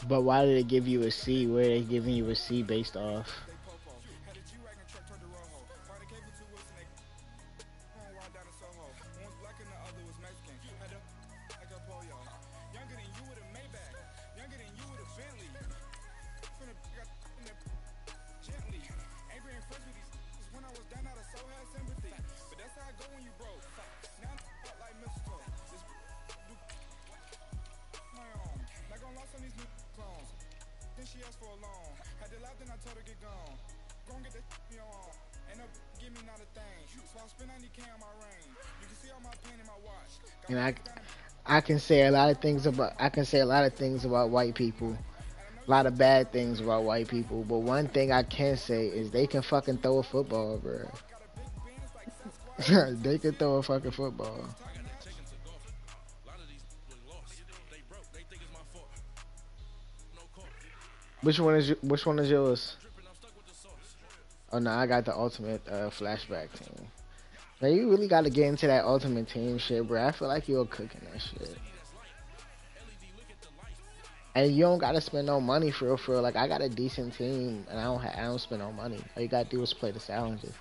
But why did they give you a C? Where are they giving you a C based off? And I can say a lot of things about white people. A lot of bad things about white people, but one thing I can say is they can fucking throw a football, bro. They can throw a fucking football. Which one is yours? Oh no, I got the ultimate flashback team. Man, you really got to get into that ultimate team shit, bro. I feel like you're cooking that shit. And you don't gotta spend no money for real, for real. Like I got a decent team, and I don't spend no money. All you gotta do is play the challenges.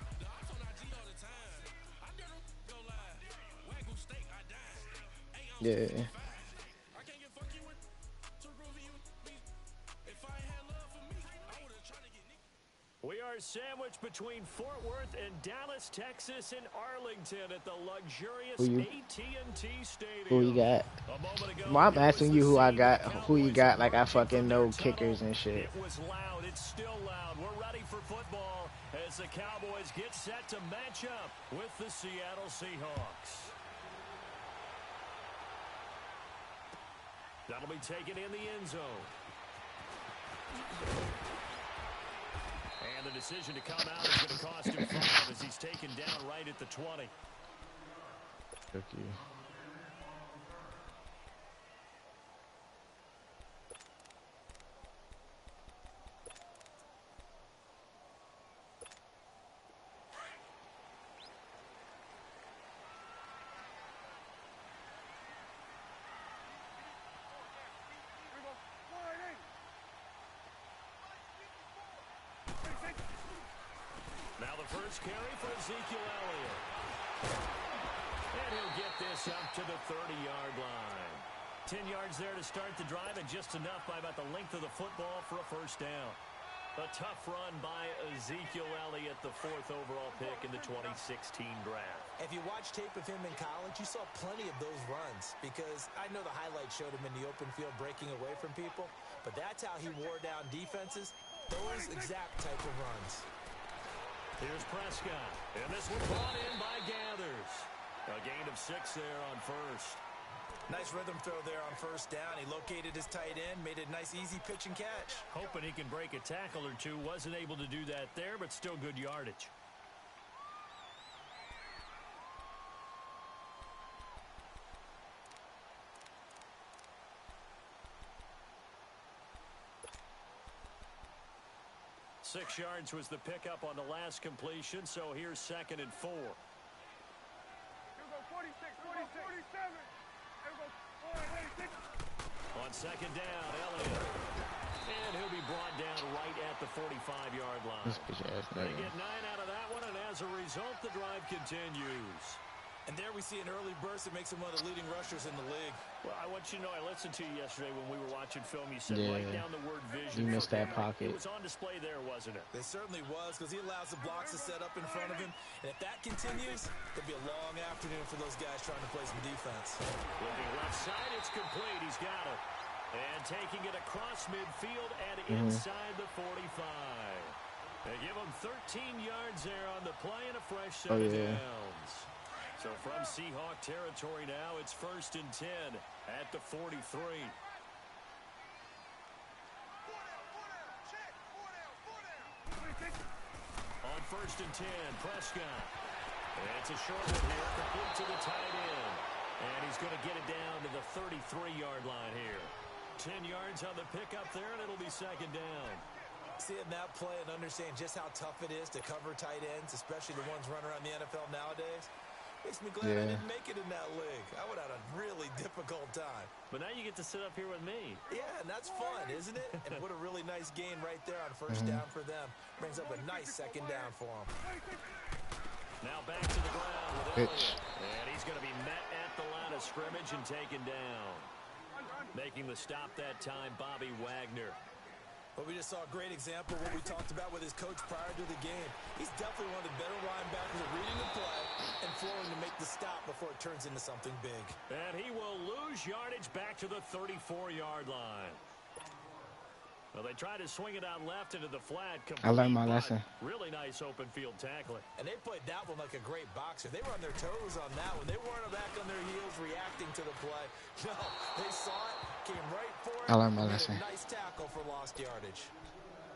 Yeah. We are sandwiched between Fort Worth and Dallas, Texas, and Arlington at the luxurious AT&T Who you Stadium. got? A moment ago, Well, I'm it was asking the you who I scene the got. Who you Cowboys got? Like I emerging fucking from their know kickers tunnel. and shit. It was loud. It's still loud. We're ready for football as the Cowboys get set to match up with the Seattle Seahawks. That'll be taken in the end zone. And the decision to come out is going to cost him 5 as he's taken down right at the 20. Thank you. Now the first carry for Ezekiel Elliott. And he'll get this up to the 30-yard line. 10 yards there to start the drive, and just enough by about the length of the football for a first down. A tough run by Ezekiel Elliott, the 4th overall pick in the 2016 draft. If you watch tape of him in college, you saw plenty of those runs, because I know the highlights showed him in the open field breaking away from people, but that's how he wore down defenses, those exact type of runs. Here's Prescott, and this one brought in by Gathers. A gain of 6 there on first. Nice rhythm throw there on first down. He located his tight end, made a nice easy pitch and catch. Hoping he can break a tackle or two. Wasn't able to do that there, but still good yardage. Six yards was the pickup on the last completion, so here's 2nd and 4. Here we go, 46, 47. On 2nd down, Elliott. And he'll be brought down right at the 45-yard line. They get 9 out of that one, and as a result, the drive continues. And there we see an early burst that makes him one of the leading rushers in the league. Well, I want you to know, I listened to you yesterday when we were watching film. You said right down the word vision. You missed that pocket. It was on display there, wasn't it? It certainly was, because he allows the blocks to set up in front of him. And if that continues, it'll be a long afternoon for those guys trying to play some defense. Looking left side, it's complete. He's got it. And taking it across midfield and inside the 45. They give him 13 yards there on the play and a fresh set of downs. So from Seahawk territory now, it's 1st and 10 at the 43. On 1st and 10, Prescott. And it's a short one here, complete to the tight end. And he's going to get it down to the 33-yard line here. 10 yards on the pickup there, and it'll be 2nd down. Seeing that play and understand just how tough it is to cover tight ends, especially the ones running around the NFL nowadays. Makes me glad I didn't make it in that league. I would have had a really difficult time. But now you get to sit up here with me. Yeah, and that's fun, isn't it? And what a really nice gain right there on first down for them. Brings up a nice second down for them. Now back to the ground with Elliott. And he's going to be met at the line of scrimmage and taken down. Making the stop that time, Bobby Wagner. But we just saw a great example of what we talked about with his coach prior to the game. He's definitely one of the better linebackers at reading the play and flowing to make the stop before it turns into something big. And he will lose yardage back to the 34-yard line. Well, they tried to swing it out left into the flat. I learned my lesson. Really nice open field tackling. And they played that one like a great boxer. They were on their toes on that one. They weren't back on their heels reacting to the play. No, they saw it, came right for it. I learned my lesson. Nice tackle for lost yardage.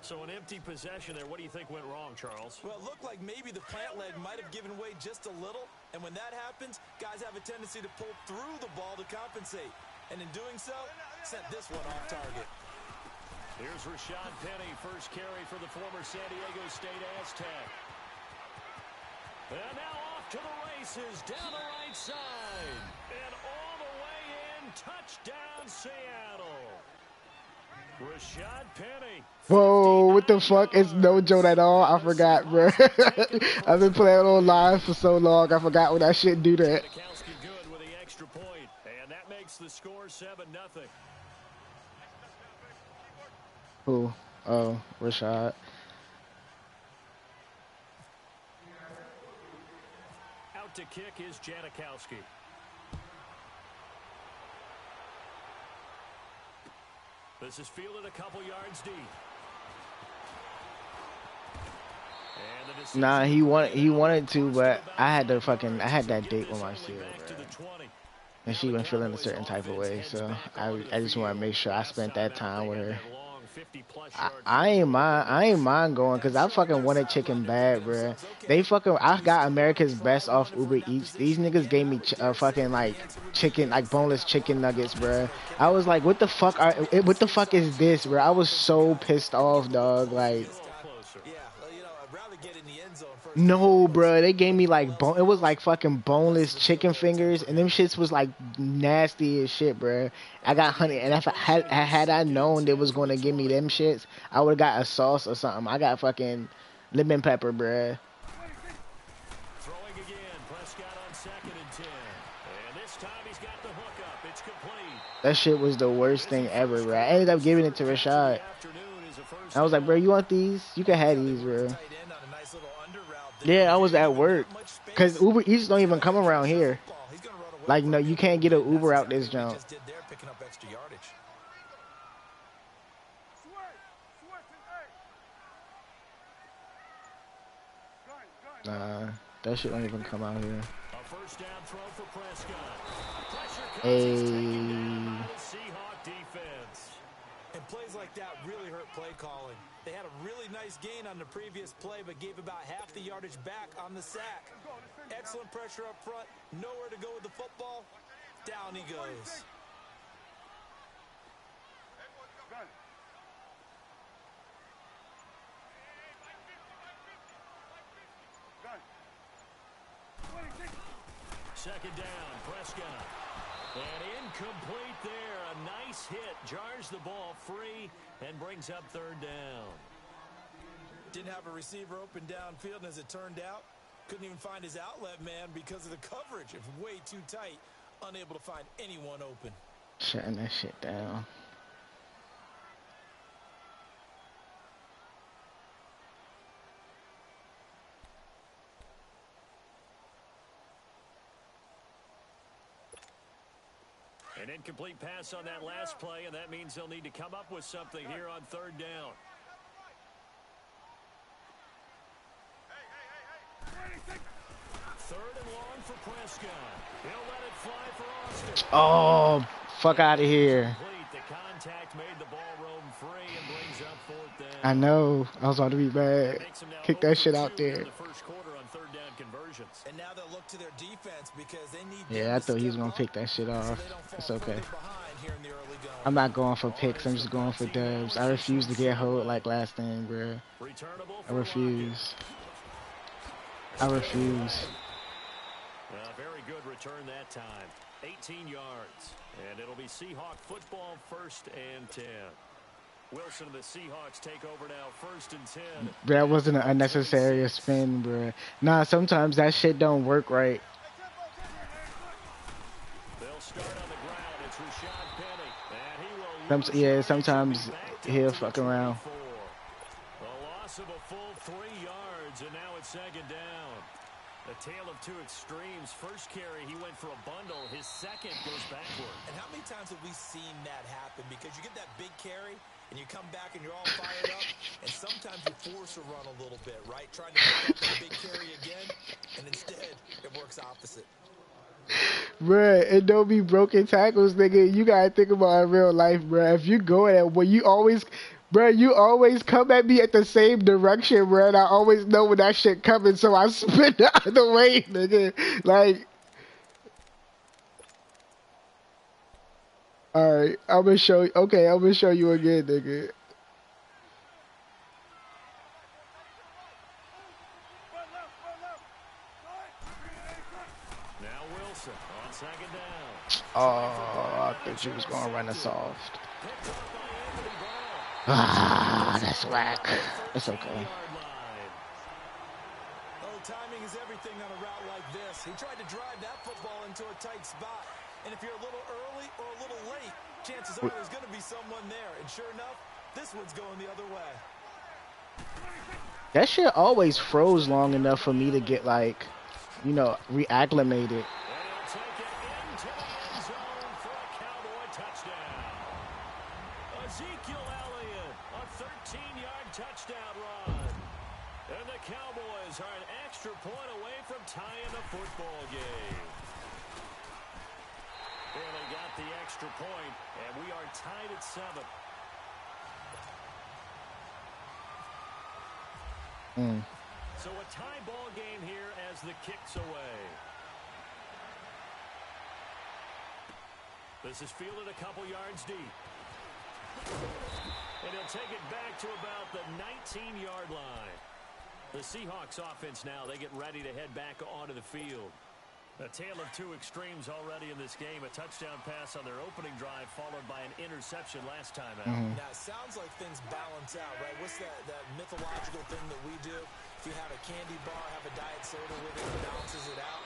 So an empty possession there. What do you think went wrong, Charles? Well, it looked like maybe the plant leg might have given way just a little. And when that happens, guys have a tendency to pull through the ball to compensate. And in doing so, sent this one off target. Here's Rashad Penny, first carry for the former San Diego State Aztec. And now off to the races, down the right side. And all the way in, touchdown Seattle. Rashad Penny. Whoa, what the fuck? It's no joke at all. I forgot, bro. I've been playing online for so long, I forgot when I shouldn't do that. Good with the extra point, and that makes the score 7-0. Who? Oh, Rashad. Out to kick is Janikowski. This is fielded a couple yards deep. Nah, he wanted to, but I had that date with my sister, and she been feeling a certain type of way, so I just want to make sure I spent that time with her. I ain't mind going, cause I fucking wanted chicken bad, bro. I got America's Best off Uber Eats. These niggas gave me fucking like chicken, like boneless chicken nuggets, bro. I was like, what the fuck is this, bro? I was so pissed off, dog. Like, no, bro. They gave me like it was like fucking boneless chicken fingers, and them shits was like nasty as shit, bro. I got honey, and if had I known they was gonna give me them shits, I would have got a sauce or something. I got fucking lemon pepper, bro. Throwing again, Prescott on 2nd and 10, and this time he's got the hook up. It's complete. That shit was the worst thing ever, bro. I ended up giving it to Rashad. I was like, bro, you want these? You can have these, bro. Yeah, I was at work, cause Uber Eats don't even come around here. Like, no, you can't get an Uber out this jump. Nah, that shit don't even come out here. A first down throw for Prescott. Hey. Seahawk defense. And plays like that really hurt play calling. They had a really nice gain on the previous play, but gave about half the yardage back on the sack. Excellent pressure up front. Nowhere to go with the football. Down he goes. Second down, Prescott. And incomplete there. A nice hit. Jars the ball free and brings up 3rd down. Didn't have a receiver open downfield, and as it turned out, couldn't even find his outlet man because of the coverage. It was way too tight. Unable to find anyone open. Shutting that shit down. An incomplete pass on that last play, and that means they'll need to come up with something here on 3rd down. Third and long for Prescott. He'll let it fly for Austin. Oh, fuck out of here. The contact made the ball roam free and brings up 4th down. I know. I was about to be bad. Kick that shit out there. The first quarter on 3rd down conversions. And now they'll look to their defense because they need. Yeah, I thought he was gonna pick that shit off. It's okay. I'm not going for picks. I'm just going for dubs. I refuse to get hold like last time, bro. I refuse. I refuse. return that time. 18 yards. And it'll be Seahawk football, 1st and 10. Wilson and the Seahawks take over now, 1st and 10. That wasn't an unnecessary spin, bro. Nah, sometimes that shit don't work right. They'll start on the ground. It's Rashad Penny. And he will lose Yeah, yards. sometimes he'll To the fuck around. 24. A loss of a full 3 yards, and now it's 2nd down. A tale of two extremes. First carry, he went for a bundle. His second goes backward. And how many times have we seen that happen? Because you get that big carry, and you come back and you're all fired up, and sometimes you force a run a little bit, right? Trying to pick up that big carry again, and instead it works opposite. Bruh, it don't be broken tackles, nigga. You gotta think about it in real life, bruh. If you go at well, you always come at me at the same direction, bruh. And I always know when that shit coming, so I spin the other way, nigga. Like, alright, I'm gonna show you. Okay, I'm gonna show you again, nigga. Now Wilson on 2nd down. Oh, I thought you was gonna run us soft. Ah, that's whack. It's okay. Oh, timing is everything on a route like this. He tried to drive that football into a tight spot. And if you're a little early or a little late, chances are there's going to be someone there. And sure enough, this one's going the other way. That shit always froze long enough for me to get, like, you know, reacclimated. Ezekiel Elliott, a 13-yard touchdown run. And the Cowboys are an extra point away from tying the football game. And they got the extra point, and we are tied at 7. So a tie ball game here as the kick's away. This is fielded a couple yards deep. And he'll take it back to about the 19-yard line. The Seahawks offense now, they get ready to head back onto the field. A tale of two extremes already in this game. A touchdown pass on their opening drive, followed by an interception last time out. Now, it sounds like things balance out, right? What's that mythological thing that we do? If you have a candy bar, have a diet soda with it, it balances it out.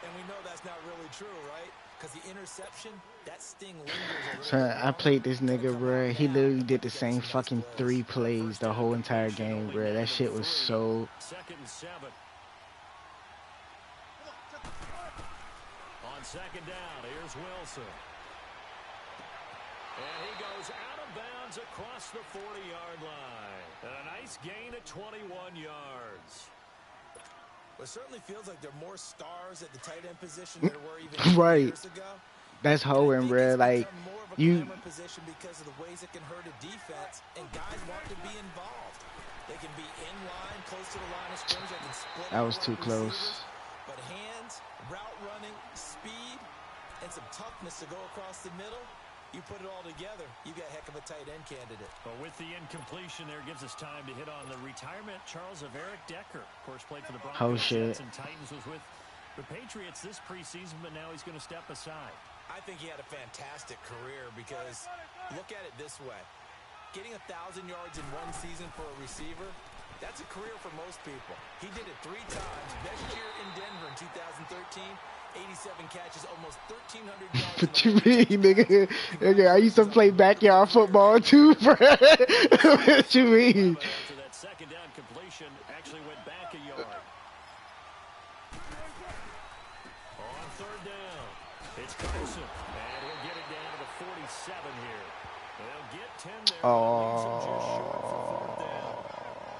And we know that's not really true, right? Because the interception, that sting lingers. Son, I played this nigga, bro. He literally did the same fucking 3 plays the whole entire game, bro. That shit was so... 2nd and 7. On 2nd down, here's Wilson. And he goes out of bounds across the 40-yard line. And a nice gain at 21 yards. Well, it certainly feels like there are more stars at the tight end position than there were even Right. years ago. That's hoeing, bro. Like, you... Position because of the ways it can hurt a defense, and guys want to be involved. They can be in line, close to the line of scrimmage. They can split. That was too close. But hands, route running, speed, and some toughness to go across the middle. You put it all together, you got a heck of a tight end candidate. Well, with the incompletion there, gives us time to hit on the retirement, Charles, of Eric Decker. Of course, played for the Broncos. Oh, shit. And Titans, was with the Patriots this preseason, but now he's going to step aside. I think he had a fantastic career because look at it this way. Getting 1,000 yards in one season for a receiver, that's a career for most people. He did it 3 times. Best year in Denver in 2013. 87 catches, almost 1,300 yards. What you mean, nigga? Nigga, I used to play backyard football too, bro. What you mean? After that 2nd down completion, actually went back a yard. On 3rd down, it's Carson, and he'll get it down to the 47 here. They'll get 10 there.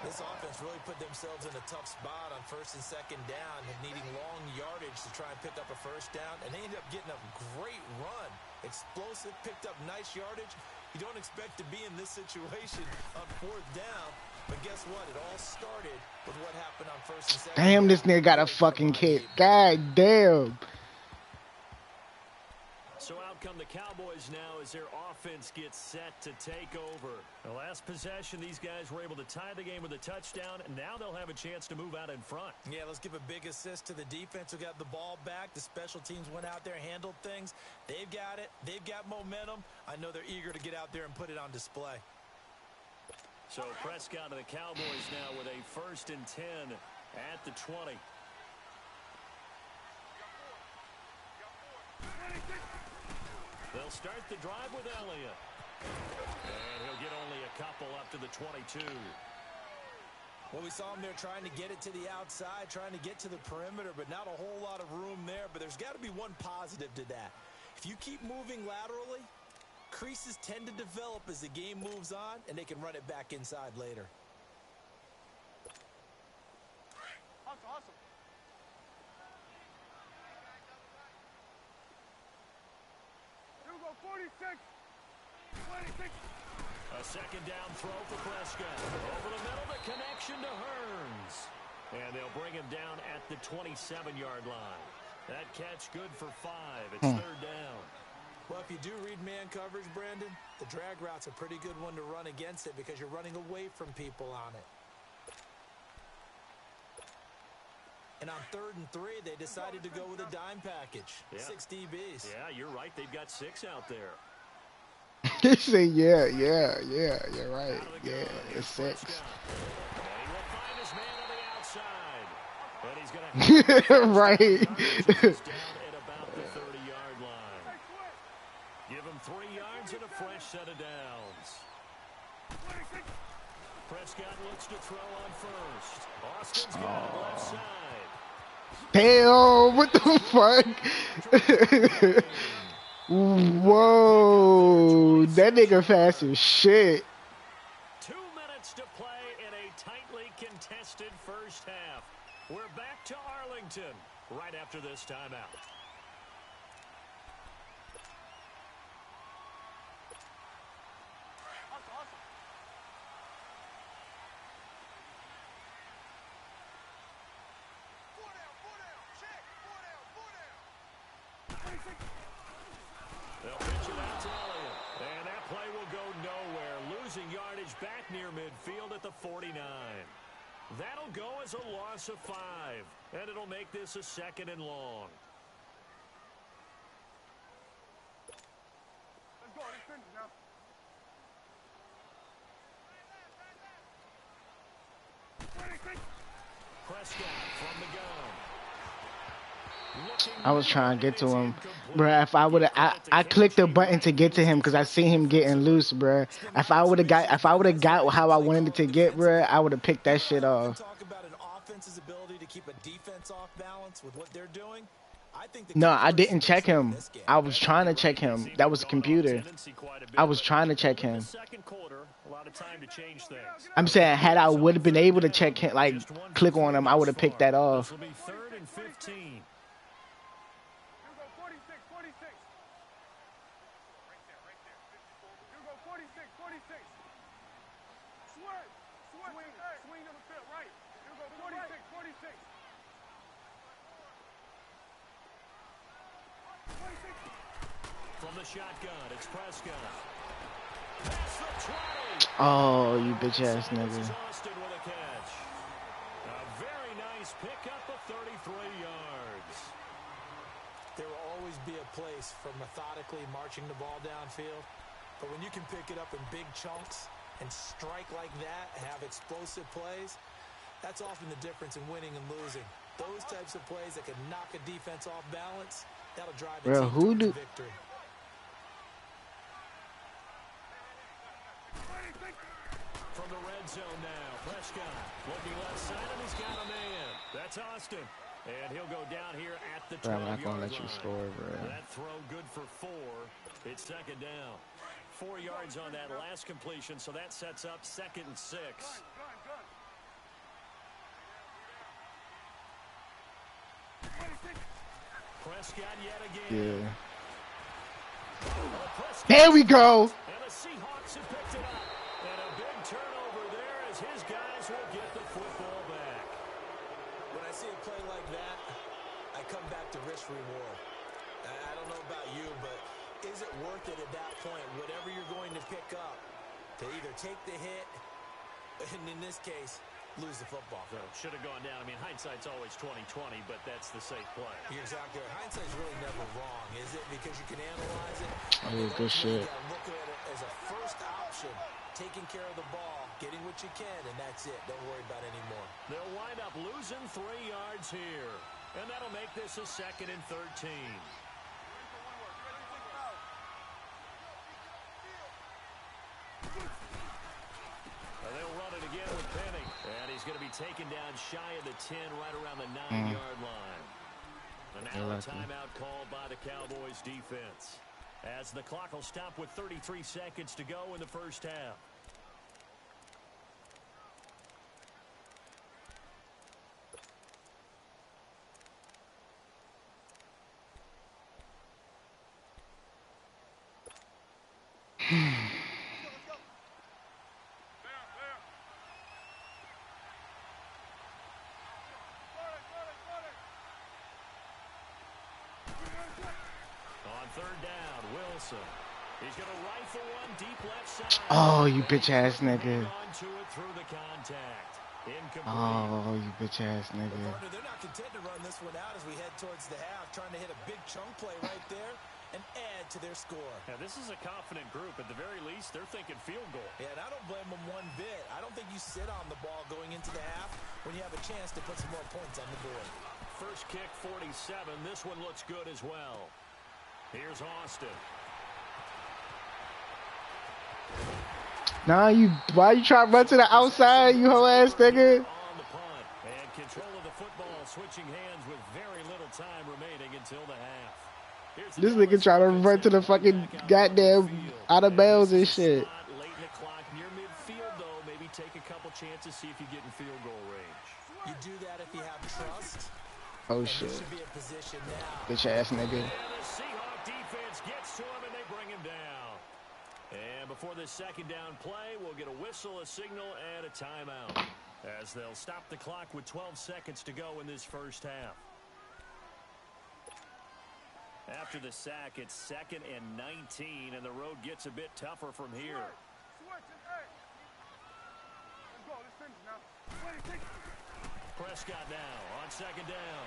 This offense really put themselves in a tough spot on 1st and 2nd down, needing long yardage to try and pick up a 1st down, and they ended up getting a great run. Explosive, picked up nice yardage. You don't expect to be in this situation on 4th down, but guess what? It all started with what happened on 1st and 2nd. Damn, this nigga got a fucking kick. God damn. So out come the Cowboys now as their offense gets set to take over. The last possession, these guys were able to tie the game with a touchdown, and now they'll have a chance to move out in front. Yeah, let's give a big assist to the defense who got the ball back. The special teams went out there, handled things. They've got it. They've got momentum. I know they're eager to get out there and put it on display. So Prescott to the Cowboys now with a 1st and 10 at the 20. They'll start the drive with Elliott. And he'll get only a couple up to the 22. Well, we saw him there trying to get it to the outside, trying to get to the perimeter, but not a whole lot of room there. But there's got to be one positive to that. If you keep moving laterally, creases tend to develop as the game moves on, and they can run it back inside later. Awesome. Here we go, 46. 26. A 2nd down throw for Prescott. Over the middle, the connection to Hearns. And they'll bring him down at the 27-yard line. That catch good for 5. It's 3rd down. Well, if you do read man coverage, Brandon, the drag route's a pretty good one to run against it because you're running away from people on it. And on 3rd and 3, they decided to go with a dime package. Yeah. 6 DBs. Yeah, you're right. They've got 6 out there. He said, yeah, you're right. Yeah, it's 6. And he will find his man on the outside. And he's going to Right. down at about the 30-yard line. Give him 3 yards and a fresh set of downs. Prescott looks to throw on 1st. Austin's got it left side. Damn, what the fuck? Whoa, that nigga fast as shit. 2 minutes to play in a tightly contested first half. We're back to Arlington right after this timeout. They'll pitch it out to Elliott. And that play will go nowhere. Losing yardage back near midfield at the 49. That'll go as a loss of 5. And it'll make this a 2nd and long. Let's go. Let's finish now. Prescott from the gun. I was trying to get to him, bruh. If I would have, I clicked the button to get to him because I seen him getting loose, bruh. If I would have got how I wanted it to get, bruh, I would have picked that shit off. Talk about an offense's ability to keep a defense off balance with what they're doing. I think No, I didn't check him. I was trying to check him. That was a computer. I was trying to check him. Second quarter, a lot of time to change things. I'm saying, had I would have been able to check him, like click on him, I would have picked that off. This will be 3rd and 15. Here we go, 46. Right there. Here we go, 46. Swing to the field, right. Here we go, 46. From the shotgun, it's Prescott. That's the 20. Oh, you bitch ass nigga. This is Austin with a catch. A very nice pickup of 33 yards. There will always be a place for methodically marching the ball downfield. But when you can pick it up in big chunks and strike like that, have explosive plays, that's often the difference in winning and losing. Those types of plays that can knock a defense off balance, that'll drive a Bro, team who to do- victory. From the red zone now, Prescott looking left side, and he's got a man. That's Austin. And he'll go down here at the 12-yard Bro, I'm not gonna let you line. score, bro. That throw good for 4. It's 2nd down. 4 yards on that last completion, so that sets up 2nd and 6. Prescott yet again. Yeah. Prescott, There we go. and the Seahawks have picked it up. And a big turnover there as his guys will get the football back. When I see a play like that, I come back to risk reward. I don't know about you, but is it worth it at that point, whatever you're going to pick up, to either take the hit, and in this case, lose the football? So should have gone down. I mean, hindsight's always 20/20, but that's the safe play. You're exactly right. Hindsight's really never wrong, is it? Because you can analyze it. Oh, good shit. You gotta look at it as a first option, taking care of the ball, getting what you can, and that's it. Don't worry about it anymore. They'll wind up losing 3 yards here, and that'll make this a 2nd and 13. They'll run it again with Penny. And he's going to be taken down shy of the 10, right around the 9-yard line. And now a timeout called by the Cowboys defense, as the clock will stop with 33 seconds to go in the first half. On 3rd down, Wilson. He's going to rifle one deep left side. Oh, you bitch ass nigga. On to it through the contact. Incomplete. Oh, you bitch ass nigga. Partner, they're not content to run this one out as we head towards the half, trying to hit a big chunk play right there and add to their score. Now, this is a confident group. At the very least, they're thinking field goal. Yeah, and I don't blame them one bit. I don't think you sit on the ball going into the half when you have a chance to put some more points on the board. First kick, 47. This one looks good as well. Here's Austin. Nah, why you trying to run to the outside, you whole ass nigga? On the punt. And control of the football, switching hands with very little time remaining until the half. This nigga trying to run to the fucking goddamn out of bounds and shit. Late in the clock, near midfield, though. Maybe take a couple chances, see if you get in field goal range. You do that if you have trust. Oh shit. Should be a position now. Bitch ass nigga. And the Seahawk defense gets to him, and they bring him down. And before this 2nd down play, we'll get a whistle, a signal, and a timeout, as they'll stop the clock with 12 seconds to go in this first half. After the sack, it's 2nd and 19, and the road gets a bit tougher from here. Prescott now on 2nd down.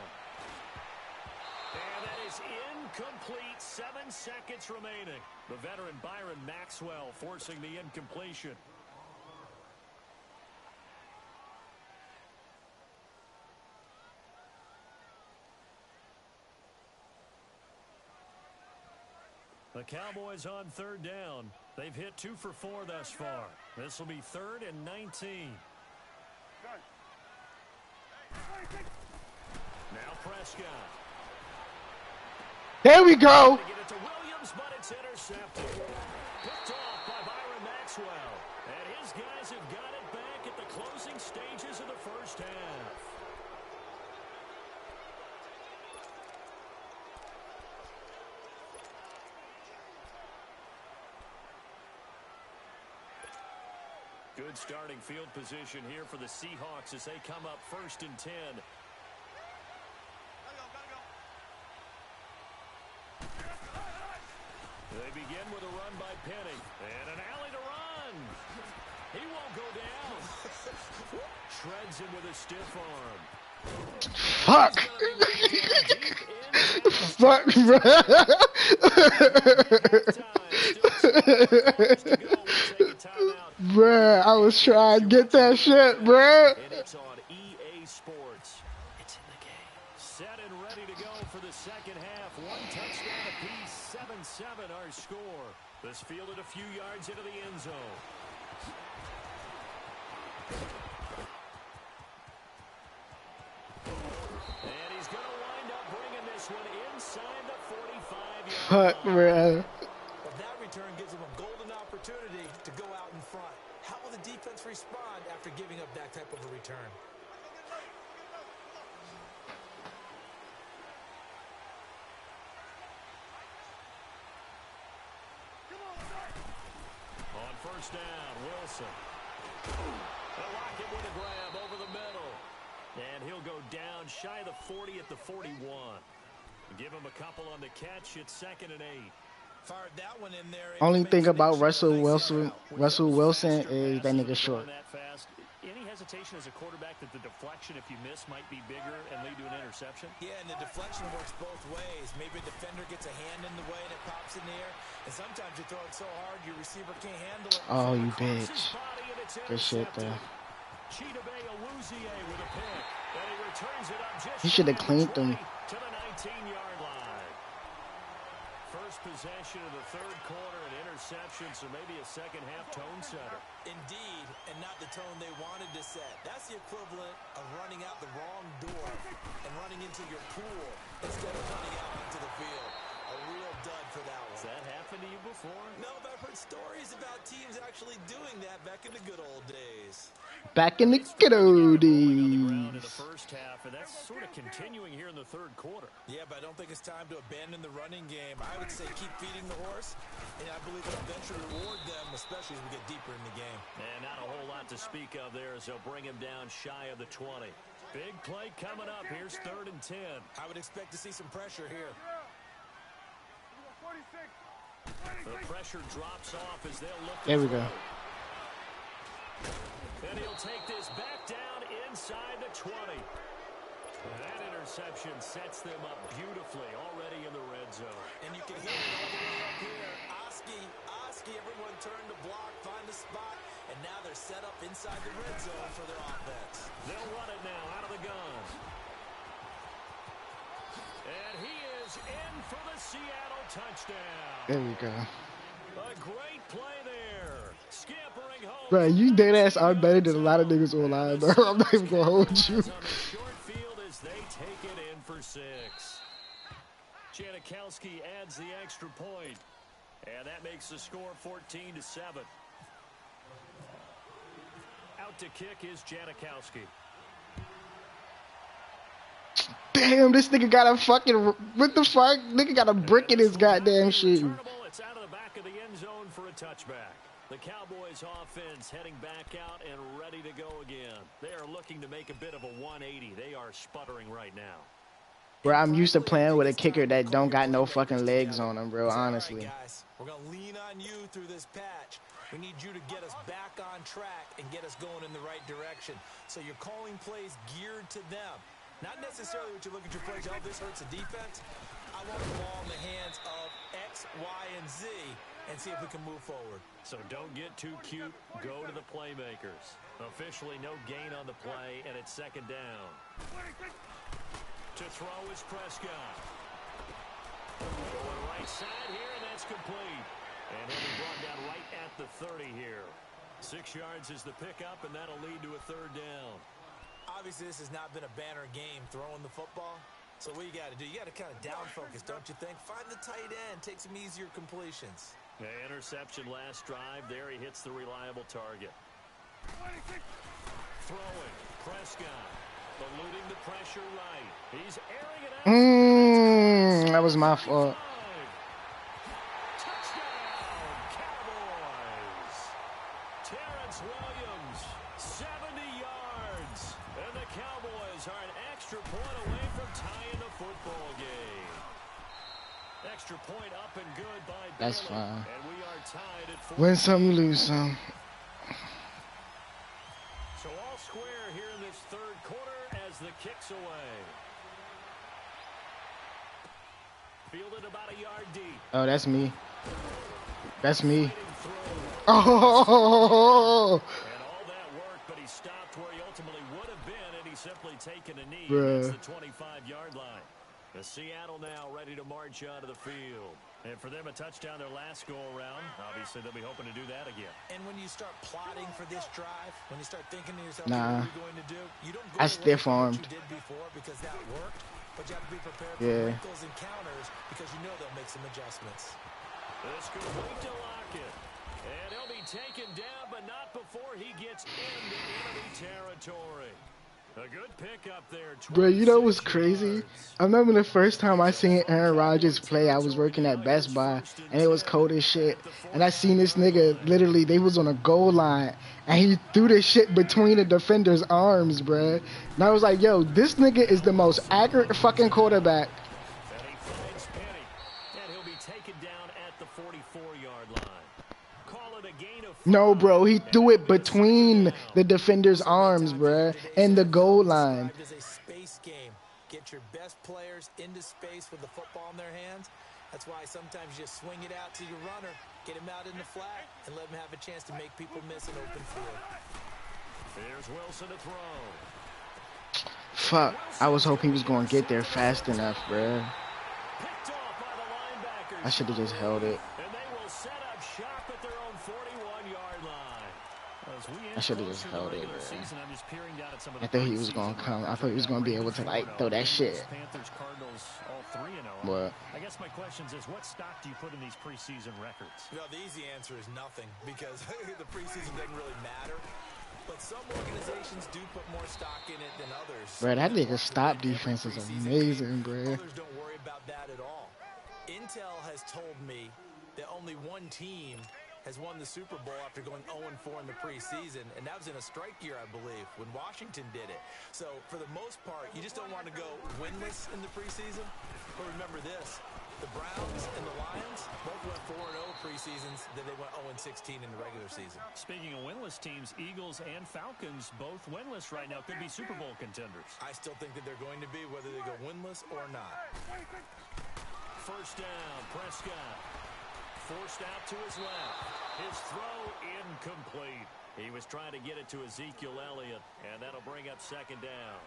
And that is incomplete. 7 seconds remaining. The veteran Byron Maxwell forcing the incompletion. The Cowboys on 3rd down. They've hit 2 for 4 thus far. This will be 3rd and 19. Now Prescott. There we go. Get it to Williams, but it's intercepted. Picked off by Byron Maxwell. And his guys have got it back at the closing stages of the first half. Good starting field position here for the Seahawks as they come up 1st and 10. They begin with a run by Penny. And an alley to run. He won't go down. Shreds him with a stiff arm. Fuck. Fuck, bro. Bruh, I was trying to get that shit, bruh. And it's on EA Sports. It's in the game. Set and ready to go for the 2nd half. 1 touchdown apiece. 7-7 our score. This fielded a few yards into the end zone. And he's going to wind up bringing this one inside the 45-yard line. Fuck, bruh. But that return gives them a golden opportunity to go out in front. How will the defense respond after giving up that type of a return? On 1st down, Wilson. They'll lock him with a grab over the middle. And he'll go down shy of the 40 at the 41. Give him a couple on the catch. It's 2nd and 8. Fired that one in there, and Only he thing makes about Nick shoot a nice Russell Wilson Faster is that passes, nigga short. throwing that fast. Any hesitation as a quarterback that the deflection, if you miss, might be bigger and lead to an interception? Yeah, and the deflection works both ways. Maybe a defender gets a hand in the way and it pops in the air. And sometimes you throw it so hard your receiver can't handle it. Oh, you Across his bitch. body, and it's Good shit, intercepted. though. Chidobe Awuzie with a pick. And he returns it up just He should have shy of cleaned 20 them. to the 19-yard line. First possession of the third quarter, an interception, so maybe a second-half tone setter. Indeed, and not the tone they wanted to set. That's the equivalent of running out the wrong door and running into your pool instead of running out onto the field. A real dud for that one. Has that happened to you before? No, but I've heard stories about teams actually doing that back in the good old days. Back in the good old In the days. first half, and that's sort of continuing here in the third quarter. Yeah, but I don't think it's time to abandon the running game. I would say keep feeding the horse, and I believe it'll eventually reward them, especially as we get deeper in the game. And not a whole lot to speak of there as they'll bring him down shy of the 20. Big play coming up. Here's 3rd and 10. I would expect to see some pressure here. 46. The pressure drops off as they'll look to There we throw. go. And he'll take this back down inside the 20. That interception sets them up beautifully already in the red zone. And you can hear it all the way up here. Oski, everyone turn to block, find a spot, and now they're set up inside the red zone for their offense. They'll run it now out of the gun. And he is in for the Seattle touchdown. There we go. A great play there. Scampering home. Bro, you dead ass are better than a lot of niggas online, bro. I'm not even gonna hold you. On the short field as they take it in for 6. Janikowski adds the extra point. And that makes the score 14-7. Out to kick is Janikowski. Damn, this nigga got a fucking, what the fuck? Nigga got a brick in his goddamn shoe. It's out of the back of the end zone for a touchback. The Cowboys offense heading back out and ready to go again. They are looking to make a bit of a 180. They are sputtering right now. Bro, I'm used to playing with a kicker that don't got no fucking legs on him, bro, honestly. All right, guys, we're going to lean on you through this patch. We need you to get us back on track and get us going in the right direction. So you're calling plays geared to them. Not necessarily what you look at your plays, oh, this hurts the defense. I want the ball in the hands of X, Y, and Z and see if we can move forward. So don't get too cute. Go to the playmakers. Officially no gain on the play, and it's 2nd down. To throw is Prescott. Going right side here, and that's complete. And he'll be brought down right at the 30 here. 6 yards is the pickup, and that'll lead to a 3rd down. Obviously, this has not been a banner game throwing the football. So what you got to do, you got to kind of down focus, don't you think? Find the tight end, take some easier completions. The interception last drive. There he hits the reliable target. Throwing, Prescott. Eluding the pressure right. He's airing it out. That was my fault. Touchdown, Cowboys. Terrence Williams, 70 yards. And the Cowboys are an extra point away from tying the football game. Extra point up and good by Bailey. That's fine. And we are tied at 4. Win some, lose some. So all square here in this 3rd quarter as the kick's away. Fielded about a yard deep. Oh, that's me. That's me. And all Oh, that work, but he stopped where he ultimately would have been, and he's simply taken a knee. Bruh. That's the 25-yard line. The Seattle now ready to march onto the field. And for them, a touchdown their last go-around. Obviously, they'll be hoping to do that again. And when you start plotting for this drive, when you start thinking to yourself, Nah. what are we going to do? You don't go I away from stiff-armed. what you did before because that worked, but you have to be prepared for Yeah. wrinkles and counters because you know they'll make some adjustments. This complete to Lockett. And he'll be taken down, but not before he gets into enemy territory. A good pickup there. bro, you know what's 26 crazy? yards. I remember the first time I seen Aaron Rodgers play, I was working at Best Buy, and it was cold as shit. And I seen this nigga, literally, they was on a goal line, and he threw this shit between the defender's arms, bruh. And I was like, yo, this nigga is the most accurate fucking quarterback. And he finds Penny. And he'll be taken down at the 45. No, bro, he threw it between the defender's arms, bro, and the goal line. As a space game. Get your best players into space with the football in their hands. That's why sometimes you just swing it out to your runner, get him out in the flat, and let him have a chance to make people miss an open field. Here's Wilson to throw. Fuck, I was hoping he was going to get there fast enough, bro. Picked off by the linebackers. I should have just held it. And they will set up shop at their own 41-yard line. I should have just held it, bro. I'm just peering down at some of I thought he was going to come. I thought he was going to be able to, like, throw that shit. Panthers, Cardinals, all 3-0. What? I guess my question is, what stock do you put in these preseason records? You know, the easy answer is nothing because the preseason doesn't really matter. But some organizations do put more stock in it than others. Bro, that nigga stop defense is amazing, bro. Others don't worry about that at all. Intel has told me that only one team has won the Super Bowl after going 0-4 in the preseason, and that was in a strike year, I believe, when Washington did it. So, for the most part, you just don't want to go winless in the preseason. But remember this, the Browns and the Lions both went 4-0 preseasons, then they went 0-16 in the regular season. Speaking of winless teams, Eagles and Falcons both winless right now, could be Super Bowl contenders. I still think that they're going to be, whether they go winless or not. First down, Prescott. Forced out to his left. His throw incomplete. He was trying to get it to Ezekiel Elliott, and that'll bring up second down.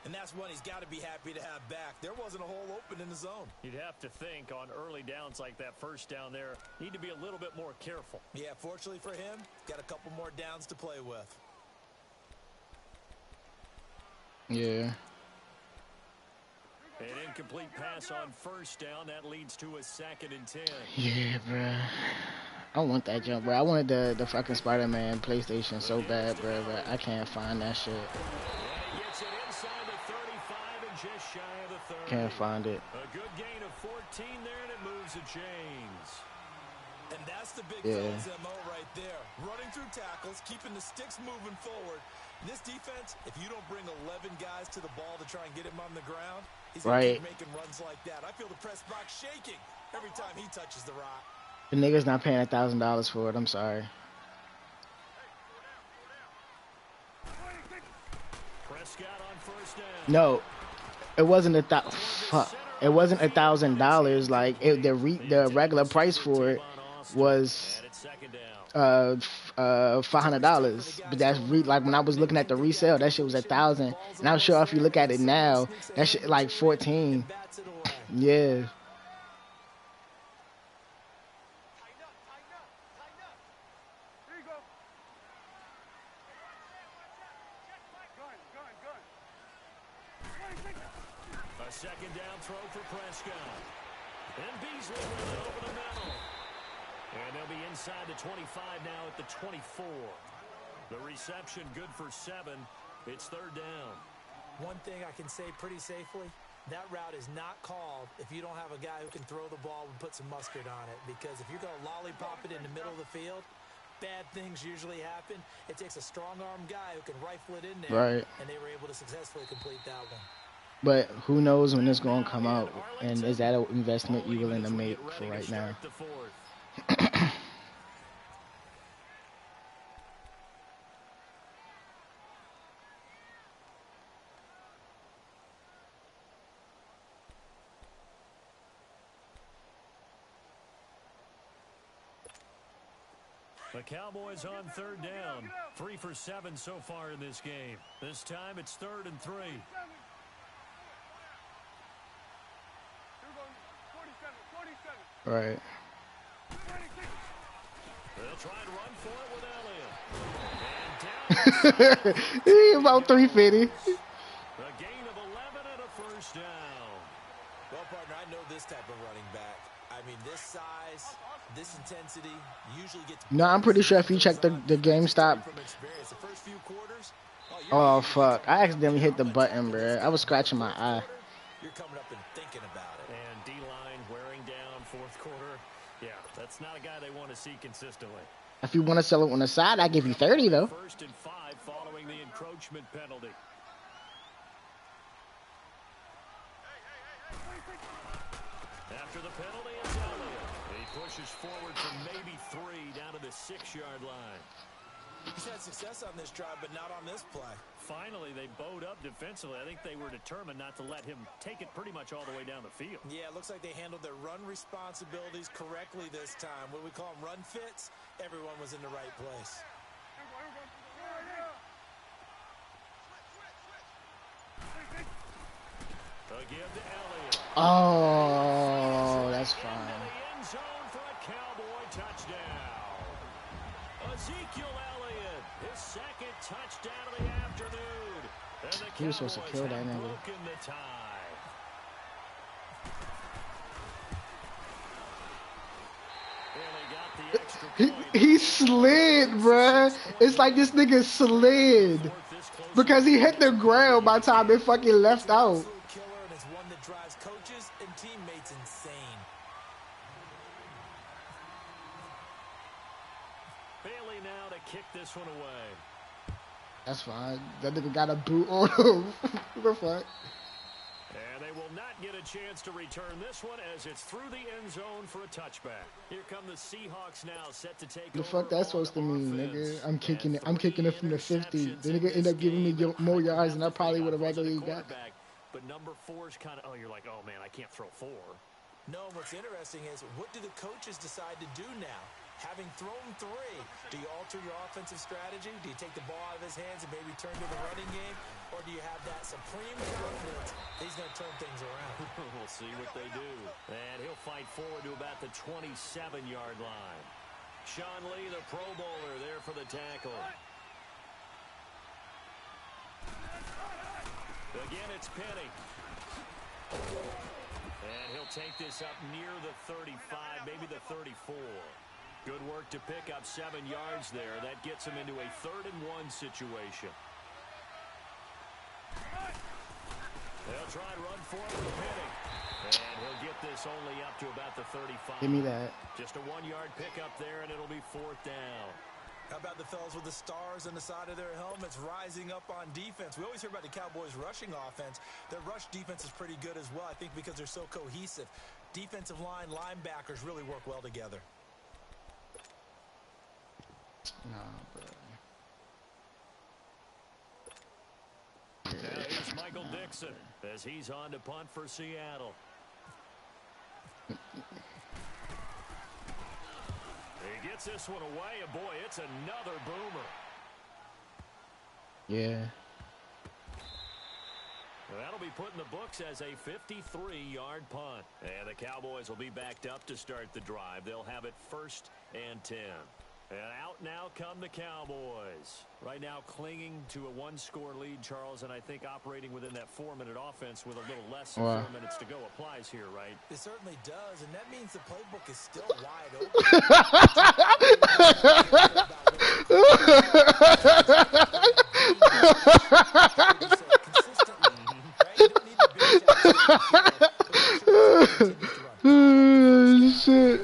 And that's one he's got to be happy to have back. There wasn't a hole open in the zone. You'd have to think on early downs like that first down there, need to be a little bit more careful. Yeah, fortunately for him, got a couple more downs to play with. Yeah. An incomplete pass on first down. That leads to a 2nd and 10. Yeah, bro. I want that jump, bro. I wanted the fucking Spider-Man PlayStation so bad, bro, but I can't find that shit. And he gets it inside the 35 and just shy of the 30. Can't find it. A good gain of 14 there, and it moves to James. And that's the big fella's MO right there. Running through tackles, keeping the sticks moving forward. In this defense, if you don't bring 11 guys to the ball to try and get him on the ground, he's going to keep making runs like that. I feel the press box shaking every time he touches the rock. The nigga's not paying $1,000 for it. I'm sorry. Prescott on first down. No, it wasn't It wasn't $1,000. Like the regular price for it was $500. But that's like when I was looking at the resale, that shit was $1,000. And I'm sure if you look at it now, that shit like 14. Yeah. A second down throw for Prescott. And Beasley with it over the middle. And they'll be inside the 25 now at the 24. The reception good for 7. It's third down. One thing I can say pretty safely, that route is not called if you don't have a guy who can throw the ball and put some mustard on it. Because if you're going to lollipop it in the middle of the field, bad things usually happen. It takes a strong-arm guy who can rifle it in there. Right. And they were able to successfully complete that one. But who knows when it's going to come out, and is that an investment you're willing to make for right now? The Cowboys on third down. 3 for 7 so far in this game. This time it's 3rd and 3. Right. They'll try and run for it with Elliott. And down. About 350. A gain of 11 and a first down. Well, partner, I know this type of running back. I mean, this size, this intensity usually gets... No, I'm pretty sure if you check the GameStop... Oh, fuck. I accidentally hit the button, bro. I was scratching my eye. You're coming up and thinking about it. And D-line wearing down fourth quarter. Yeah, that's not a guy they want to see consistently. If you want to sell it on the side, I give you 30, though. 1st and 5 following the encroachment penalty. After the penalty, it's Elliott. He pushes forward for maybe 3 down to the 6-yard line. He's had success on this drive, but not on this play. Finally, they bowed up defensively. I think they were determined not to let him take it pretty much all the way down the field. Yeah, it looks like they handled their run responsibilities correctly this time. What we call them run fits, everyone was in the right place. Again to Elliott. Oh, that's fine. Into the end zone for a Cowboy touchdown. Ezekiel Elliott, his second touchdown of the afternoon. And the He was supposed to kill that Cowboys have nigga. broken the tie. Well, they got the extra point. He slid, bruh. It's like this nigga slid. Because he hit the ground by the time it fucking left out. Absolute killer, and it's one that drives coaches and teammates insane. Bailey now to kick this one away. That's fine. That nigga got a boot on him. What the fuck? And they will not get a chance to return this one as it's through the end zone for a touchback. Here come the Seahawks now, set to take The over fuck that's on supposed to mean, offense. nigga? I'm kicking it. I'm And kicking it from the 3 50. The interceptions nigga in end up this giving me game. more I yards than I have to probably think would have I wasn't a regularly got. quarterback, but number 4 is kind of, you're like, oh man, I can't throw 4. No, what's interesting is, what do the coaches decide to do now? Having thrown 3, do you alter your offensive strategy? Do you take the ball out of his hands and maybe turn to the running game? Or do you have that supreme confidence that he's going to turn things around? We'll see what they do. And he'll fight forward to about the 27-yard line. Sean Lee, the Pro Bowler, there for the tackle. Again, it's Penny. And he'll take this up near the 35, maybe the 34. Good work to pick up 7 yards there. That gets him into a 3rd and 1 situation. They'll try and run forward with Penny. And he'll get this only up to about the 35. Give me that. Just a 1-yard pickup there, and it'll be 4th down. How about the fellas with the stars on the side of their helmets rising up on defense? We always hear about the Cowboys' rushing offense. Their rush defense is pretty good as well, I think, because they're so cohesive. Defensive line, linebackers really work well together. Nah, bro. Now here's Michael Dixon as he's on to punt for Seattle. He gets this one away, and boy, it's another boomer. Yeah. That'll be put in the books as a 53-yard punt. And the Cowboys will be backed up to start the drive. They'll have it 1st and 10. And out now come the Cowboys. Right now clinging to a 1-score lead, Charles, and I think operating within that 4-minute offense with a little less than 4 minutes to go applies here, right? It certainly does, and that means the playbook is still wide open. Shit.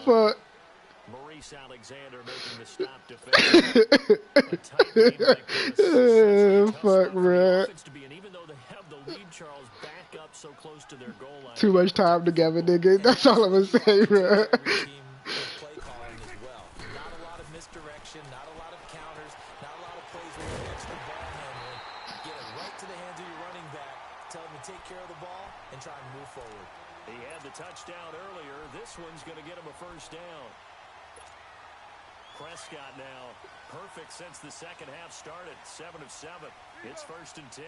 Fuck. Maurice Alexander making the stop defensively. Fuck, bro. Even though they have the lead, Charles, back up so close to their goal line. Too much time together, nigga. That's all I'm gonna say, bro. Play calling as well. Not a lot of misdirection, not a lot of counters, not a lot of plays where you extra ball handling. Get it right to the hands of your running back. Tell him to take care of the ball and try and move forward. He had the touchdown earlier. This one's going to get him a 1st down. Prescott now perfect since the second half started. 7 of 7. It's 1st and 10.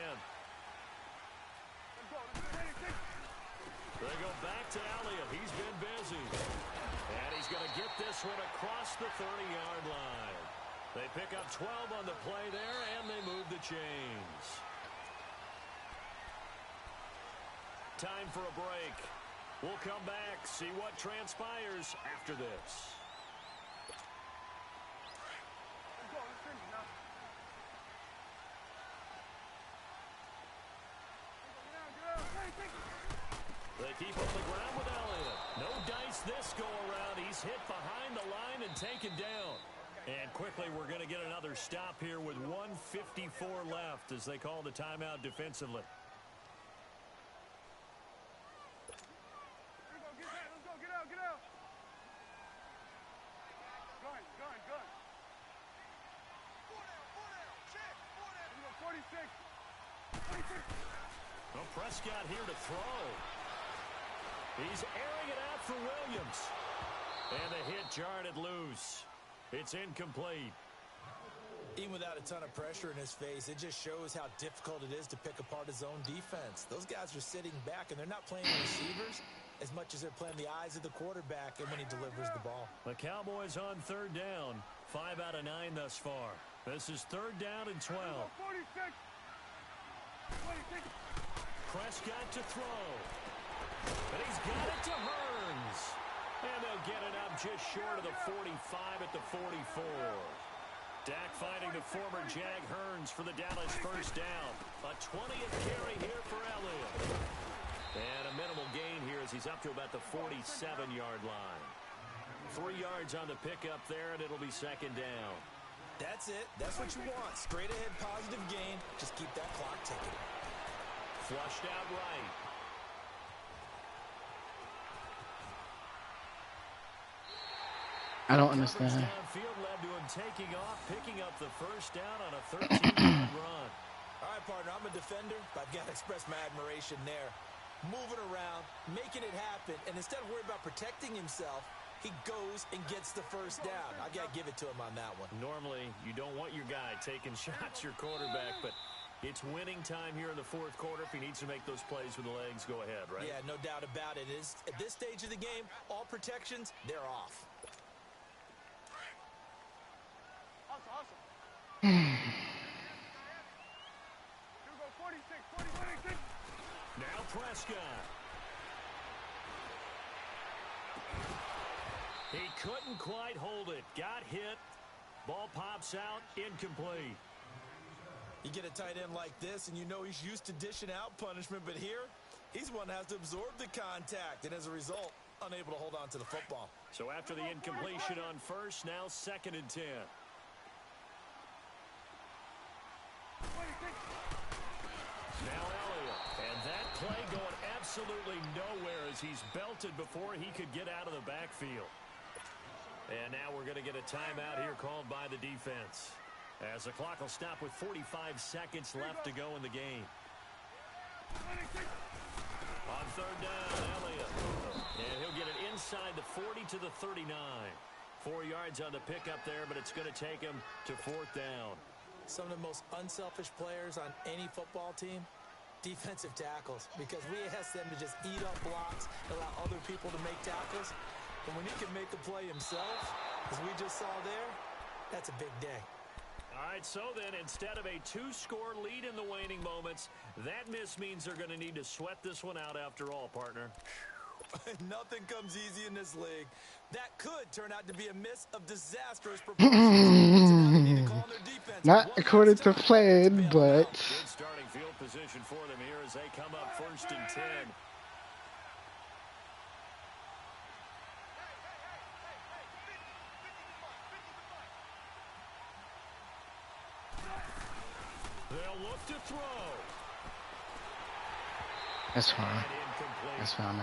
They go back to Elliott. He's been busy. And he's going to get this one across the 30-yard line. They pick up 12 on the play there, and they move the chains. Time for a break. We'll come back, see what transpires after this. They keep on the ground with Elliott. No dice this go around. He's hit behind the line and taken down. And quickly, we're going to get another stop here with 1:54 left as they call the timeout defensively. Let's go, get out, get out. Gun. 46. Well, Prescott here to throw. He's airing it out for Williams. And the hit jarred it loose. It's incomplete. Even without a ton of pressure in his face, it just shows how difficult it is to pick apart his own defense. Those guys are sitting back, and they're not playing the receivers as much as they're playing the eyes of the quarterback and when he delivers the ball. The Cowboys on third down. 5 out of 9 thus far. This is third down and 12. 46. Prescott to throw. And he's got it to Hearns. And they'll get it up just short of the 45 at the 44. Dak finding the former Jag Hearns for the Dallas first down. A 20th carry here for Elliott. And a minimal gain here as he's up to about the 47-yard line. 3 yards on the pickup there, and it'll be second down. That's it. That's what you want. Straight ahead positive gain. Just keep that clock ticking. Flushed out right. I don't understand. Downfield led to him taking off, picking up the first down on a 13-yard run. All right, partner, I'm a defender, but I've got to express my admiration there. Moving around, making it happen, and instead of worrying about protecting himself, he goes and gets the first down. I got to give it to him on that one. Normally, you don't want your guy taking shots, your quarterback, but it's winning time here in the fourth quarter. If he needs to make those plays with the legs, go ahead, right? Yeah, no doubt about it. At this stage of the game, all protections, they're off. Here we go, 46. Now Prescott. He couldn't quite hold it. Got hit. Ball pops out. Incomplete. You get a tight end like this, and you know he's used to dishing out punishment, but here, he's one that has to absorb the contact, and as a result, unable to hold on to the football. So after the incompletion on first, now 2nd and 10. Now Elliott, and that play going absolutely nowhere as he's belted before he could get out of the backfield. And now we're going to get a timeout here called by the defense, as the clock will stop with 45 seconds left to go in the game. On third down, Elliott, and he'll get it inside the 40 to the 39. 4 yards on the pickup there, but it's going to take him to 4th down. Some of the most unselfish players on any football team, defensive tackles, because we ask them to just eat up blocks, allow other people to make tackles. And when he can make a play himself, as we just saw there, that's a big day. All right, so then instead of a 2-score lead in the waning moments, that miss means they're going to need to sweat this one out after all, partner. Nothing comes easy in this league. That could turn out to be a miss of disastrous proportions. Not according to plan, but Good starting field position for them here as they come up 1st and 10. They'll look to throw. that's fine. That's fine.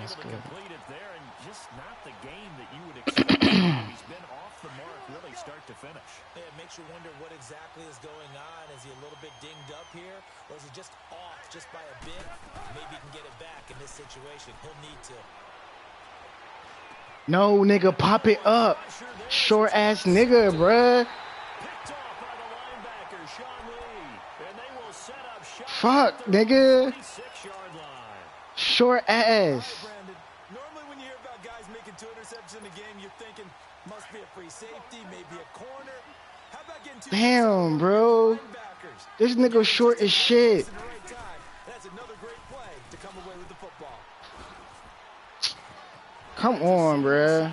That's good. Complete it there, and just not the game that you would expect. He's been off the mark really start to finish. Yeah, it makes you wonder what exactly is going on. Is he a little bit dinged up here, or is he just off just by a bit? Maybe he can get it back in this situation. He'll need to. No, nigga, pop it up. Short ass nigga, bruh. Picked off by the linebacker, Sean Lee, and they will set up shot. Fuck, nigga. 26-yard line. Short ass. Brandon, normally when you hear about guys making 2 interceptions in the game, you're thinking must be a free safety, maybe a corner. How about getting 2 Damn, bro. linebackers? This nigga short as shit. At the right time. That's another great play to come away with the football. Come on, bruh.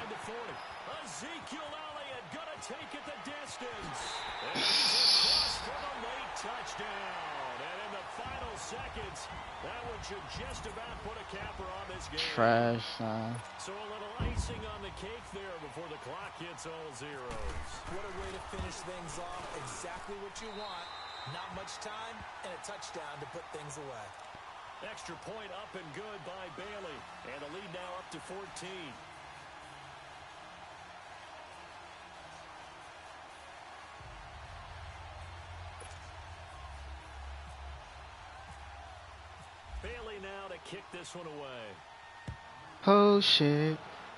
Ezekiel Elliott gonna take it the distance. And he's across for the late touchdown. And in the final seconds, that one should just about put a capper on this game. Trash, son. So a little icing on the cake there before the clock hits all zeros. What a way to finish things off. Exactly what you want. Not much time and a touchdown to put things away. Extra point up and good by Bailey. And the lead now up to 14. Bailey now to kick this one away. Oh shit.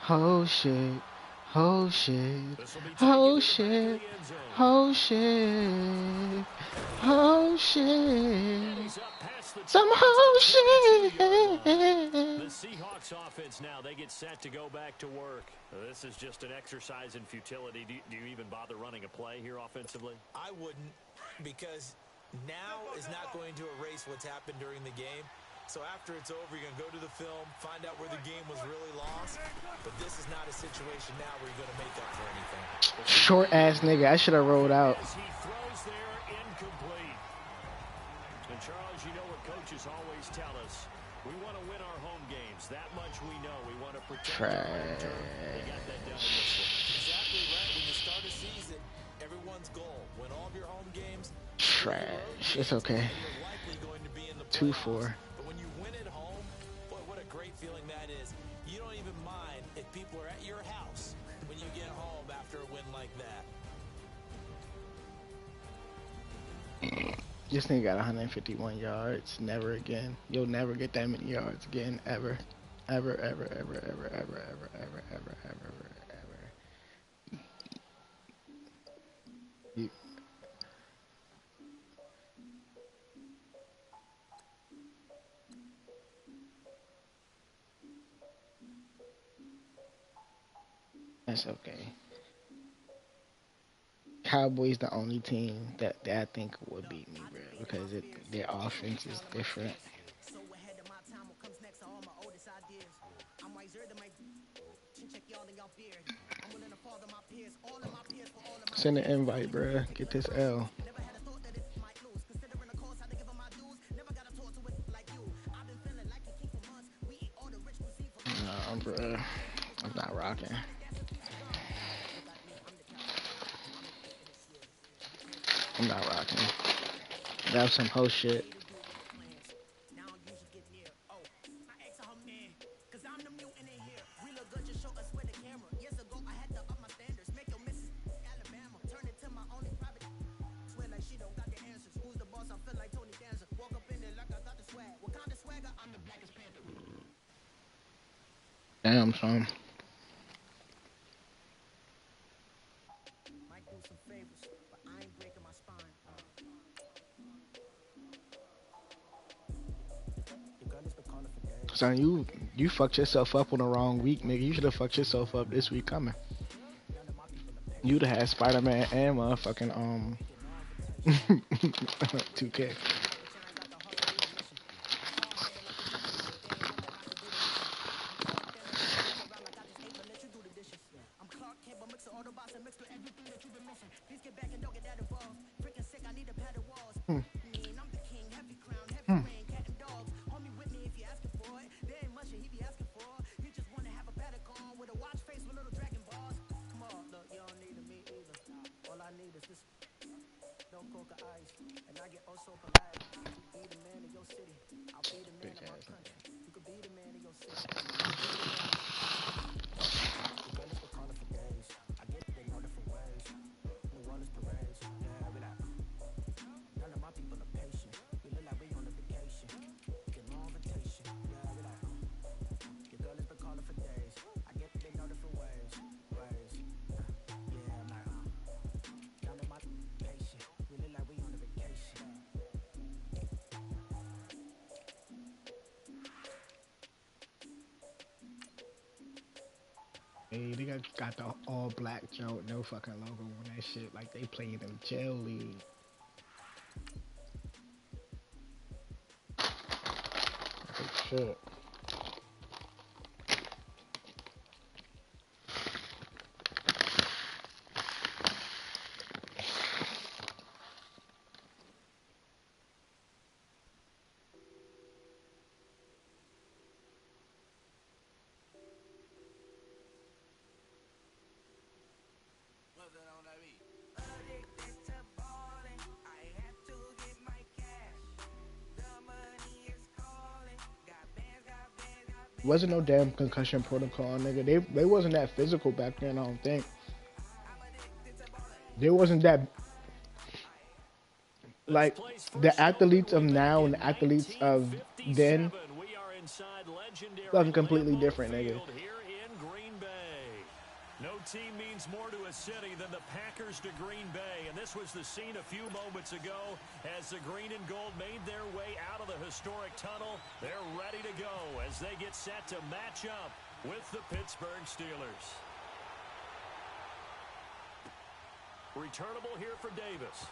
Oh shit. Oh shit. Oh shit. Oh shit. Oh shit. Some whole shit. The Seahawks offense now, they get set to go back to work. This is just an exercise in futility. Do you even bother running a play here offensively? I wouldn't, because now is not going to erase what's happened during the game. So after it's over, you're going to go to the film, find out where the game was really lost. But this is not a situation now where you're going to make up for anything. Short ass nigga. I should have rolled out. He throws there incomplete. And Charles, you know what coaches always tell us. We want to win our home games. That much we know. We want to protect our home turf. They got that done in this one. Exactly right. When you start a season, everyone's goal, win all of your home games. Trash. It's okay. You're likely going to be in the 2-4. But when you win at home, boy, what a great feeling that is. You don't even mind if people are at your house when you get home after a win like that. This nigga got 151 yards. Never again. You'll never get that many yards again. Ever. Ever, ever, ever, ever, ever, ever, ever, ever, ever, ever. You. That's okay. Cowboys the only team that I think would beat me, bro, because their offense is different. Send an invite, bro. Get this L. Nah, bro. I'm not rocking. I'm not rocking. That was some whole shit. Damn, son. Son, you fucked yourself up on the wrong week, nigga. You should have fucked yourself up this week coming. You'd have had Spider-Man and motherfucking 2K. Hey, they got the all black joint, no fucking logo on that shit, like they playing in jail league. Like shit. Wasn't no damn concussion protocol, nigga. They wasn't that physical back then. I don't think they wasn't that This like place the first opened athletes of way back now and in the athletes of 1957. then. We are inside legendary Fucking completely Lambeau different, nigga. Field here in Green Bay. No team means more to a city than the Packers to Green Bay, and this was the scene a few moments ago as the green and gold made their way out of the historic tunnel. They're ready to go as they get set to match up with the Pittsburgh Steelers. Returnable here for Davis.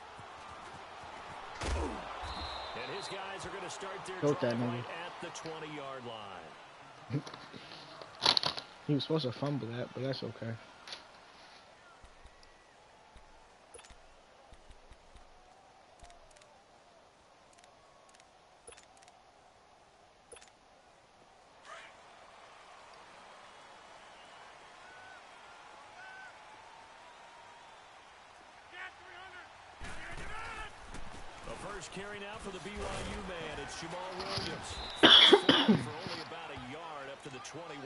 And his guys are going to start their drive right at the 20-yard line. He was supposed to fumble that, but that's okay. First carry now for the BYU man. It's Jamal Williams. For only about a yard up to the 21.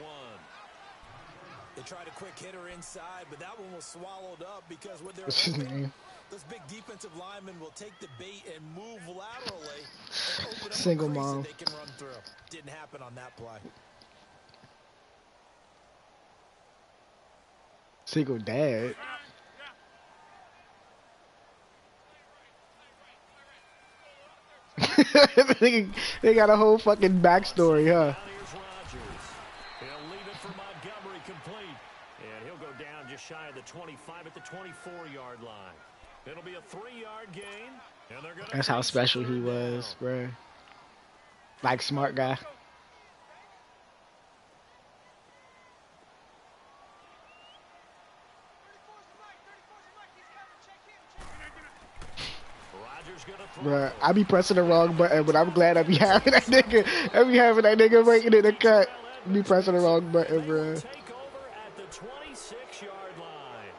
They tried a quick hitter inside, but that one was swallowed up because when they're What's his open, name? those big defensive linemen will take the bait and move laterally and open up Single a crease mom. that they can run through. Didn't happen on that play. Single dad. They got a whole fucking backstory, huh? Here's Rodgers. He'll leave it for Montgomery complete. And he'll go down just shy of the 25 at the 24-yard line. It'll be a 3-yard gain. And they're gonna That's how special he was, bruh. Like, smart guy. Bruh, I be pressing the wrong button, but I'm glad I be having that nigga. I be having that nigga making it a cut. Be pressing the wrong button, bruh. Take over at the 26-yard line.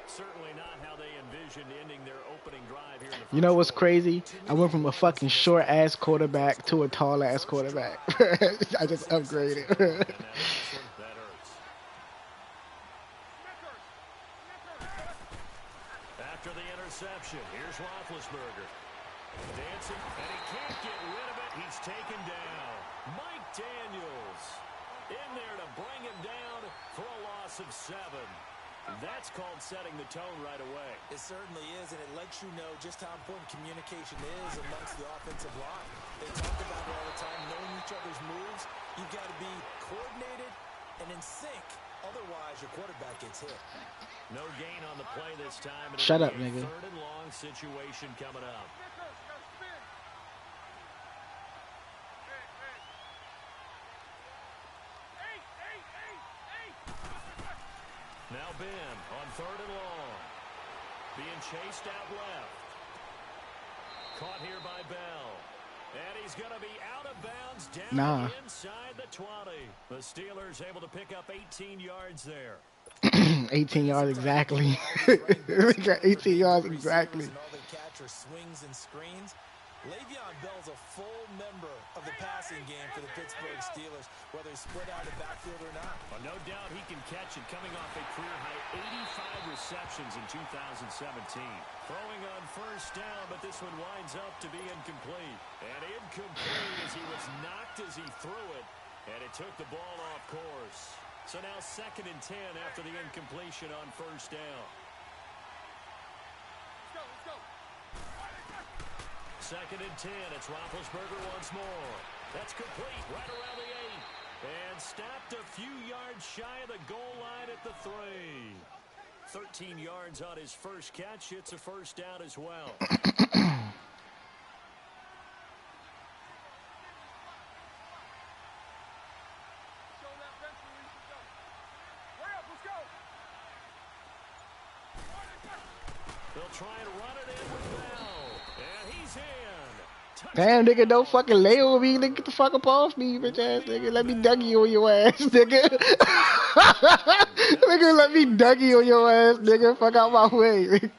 Certainly not how they envisioned ending their opening drive here in the You know what's crazy? I went from a fucking short-ass quarterback to a tall-ass quarterback. I just upgraded. After the interception, here's Roethlisberger. Dancing, and he can't get rid of it. He's taken down. Mike Daniels in there to bring him down for a loss of 7. That's called setting the tone right away. It certainly is, and it lets you know just how important communication is amongst the offensive line. They talk about it all the time, knowing each other's moves. You've got to be coordinated and in sync. Otherwise, your quarterback gets hit. No gain on the play this time. Shut up, nigga. Third and long situation coming up. Now Ben on 3rd and long. Being chased out left. Caught here by Bell. And he's going to be out of bounds down inside the 20. The Steelers able to pick up 18 yards there. 18 yards exactly. We got 18 yards exactly. All they catch are swings and screens. Le'Veon Bell's a full member of the passing game for the Pittsburgh Steelers, whether he's split out of the backfield or not. Well, no doubt he can catch it, coming off a career-high 85 receptions in 2017. Throwing on first down, but this one winds up to be incomplete. And incomplete as he was knocked as he threw it, and it took the ball off course. So now 2nd and 10 after the incompletion on first down. Let's go. 2nd and 10. It's Roethlisberger once more. That's complete right around the 8. And stopped a few yards shy of the goal line at the 3. 13 yards on his first catch. It's a first down as well. They'll try and run it in with Bell. And he's in. Damn, nigga, don't fucking lay on me, nigga. Get the fuck up off me, bitch ass nigga. Let me Dougie on your ass, nigga. Nigga, let me Dougie on your ass, nigga. Fuck out my way.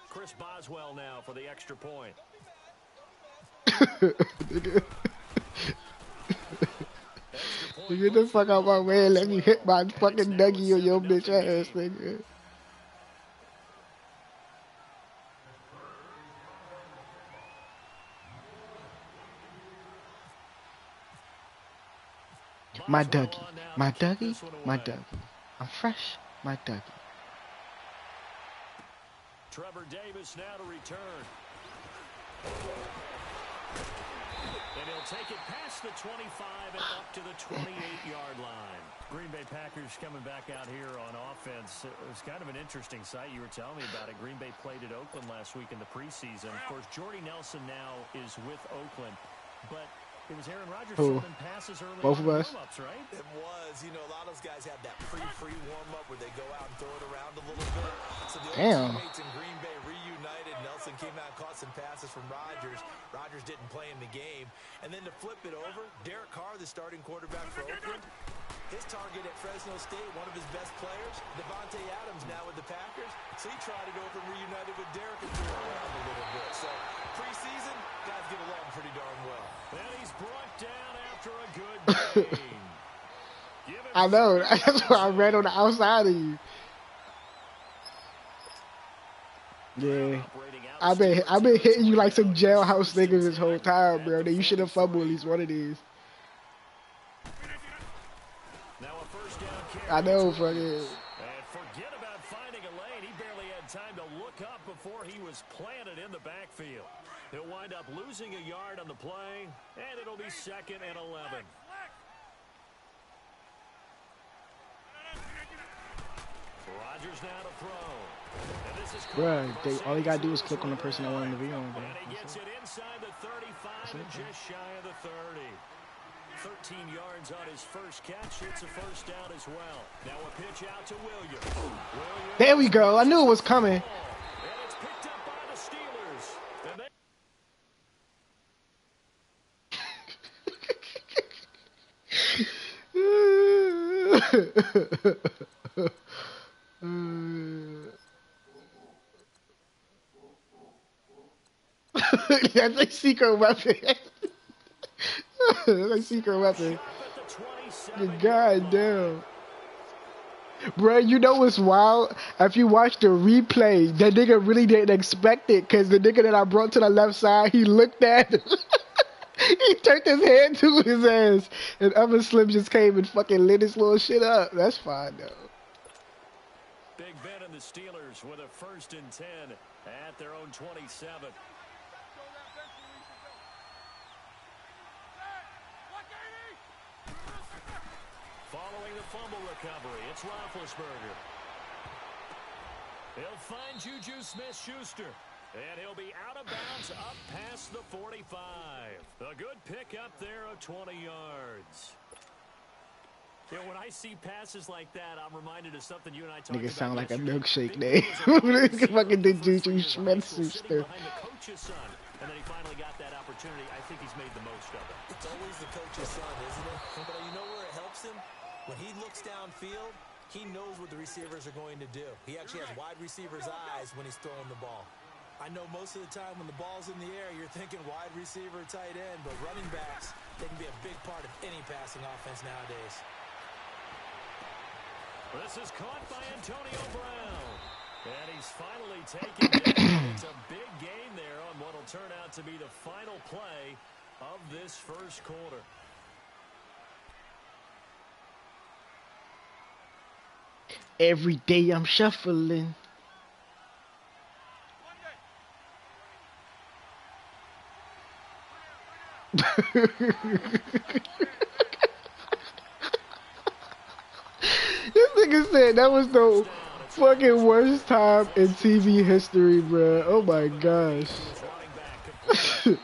Chris Boswell now for the extra point. Nigga. You get the fuck out my way and let me hit my fucking Dougie on your bitch ass, nigga. My Dougie, my Dougie, my Dougie. I'm fresh, my Dougie. Trevor Davis now to return. And he'll take it past the 25 and up to the 28-yard line. Green Bay Packers coming back out here on offense. It was kind of an interesting sight. You were telling me about it. Green Bay played at Oakland last week in the preseason. Of course, Jordy Nelson now is with Oakland. But it was Aaron Rodgers throwing passes early Both of us? warm-ups, right? It was. You know, a lot of those guys have that pre-free warm-up where they go out and throw it around a little bit. So the old teammates in Green Bay reunited. Nelson came out and caught some passes from Rodgers. Rodgers didn't play in the game. And then to flip it over, Derek Carr, the starting quarterback for Oakland, his target at Fresno State, one of his best players, Devontae Adams now with the Packers. So he tried it over and reunited with Derek and threw it around a little bit. So preseason, guys get along pretty darn well. And he's brought down after a good game. I know. That's why I ran on the outside of you. Yeah. I've been hitting you like some jailhouse niggas this whole time, bro. That you should have fumbled at least one of these. I know, fucking. And forget about finding a lane. He barely had time to look up before he was planted in the backfield. He'll wind up losing a yard on the play, and it'll be 2nd and 11. Rodgers now to throw. And this is Bruh, all you gotta do is click on the person I want him to be on, bro. And he gets it inside the 35 and just shy of the 30. 13 yards on his first catch. It's a first down as well. Now a pitch out to Williams. There we go. I knew it was coming. And it's picked up by the Steelers. And they That's a secret weapon. That's a secret weapon. God damn. Bro, you know what's wild? If you watch the replay, that nigga really didn't expect it, because the nigga that I brought to the left side, he looked at him. He turned his head to his ass, and other Slim just came and fucking lit his little shit up. That's fine, though. Big Ben and the Steelers with a 1st and 10 at their own 27. Following the fumble recovery, it's Roethlisberger. He'll find Juju Smith-Schuster. And he'll be out of bounds up past the 45. A good pick up there of 20 yards. You know, when I see passes like that, I'm reminded of something you and I talked about. Nigga sound like a milkshake name. Fucking did Juju Smith-Schuster. And then he finally got that opportunity. I think he's made the most of it. It's always the coach's son, isn't it? But you know where it helps him? When he looks downfield, he knows what the receivers are going to do. He actually has wide receivers' eyes when he's throwing the ball. I know most of the time when the ball's in the air, you're thinking wide receiver, tight end, but running backs, they can be a big part of any passing offense nowadays. This is caught by Antonio Brown. And he's finally taken down. It's a big game there on what will turn out to be the final play of this first quarter. Every day I'm shuffling. This nigga said that was the fucking worst time in TV history, bro. Oh my gosh. And he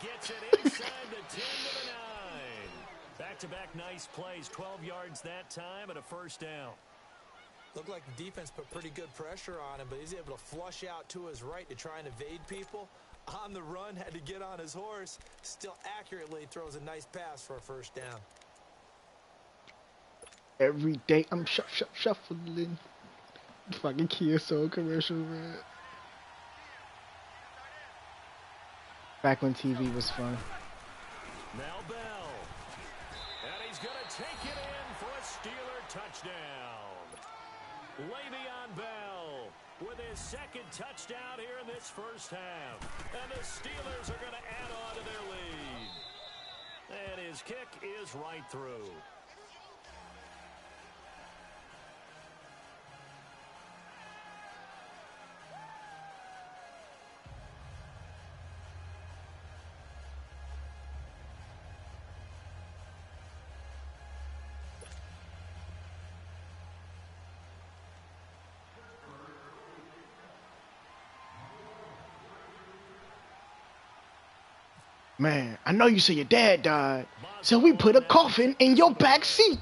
gets it inside the 10 to the 9. Back-to-back nice plays, 12 yards that time and a first down. Looked like the defense put pretty good pressure on him, but he's able to flush out to his right to try and evade people. On the run, had to get on his horse. Still accurately throws a nice pass for a first down. Every day I'm shuffling. Fucking Kia Soul commercial, man. Back when TV was fun. Now Bell. And he's going to take it in for a Steeler touchdown. Le'Veon Bell with his second touchdown here in this first half. And the Steelers are going to add on to their lead. And his kick is right through. Man, I know you say your dad died, so we put a coffin in your back seat.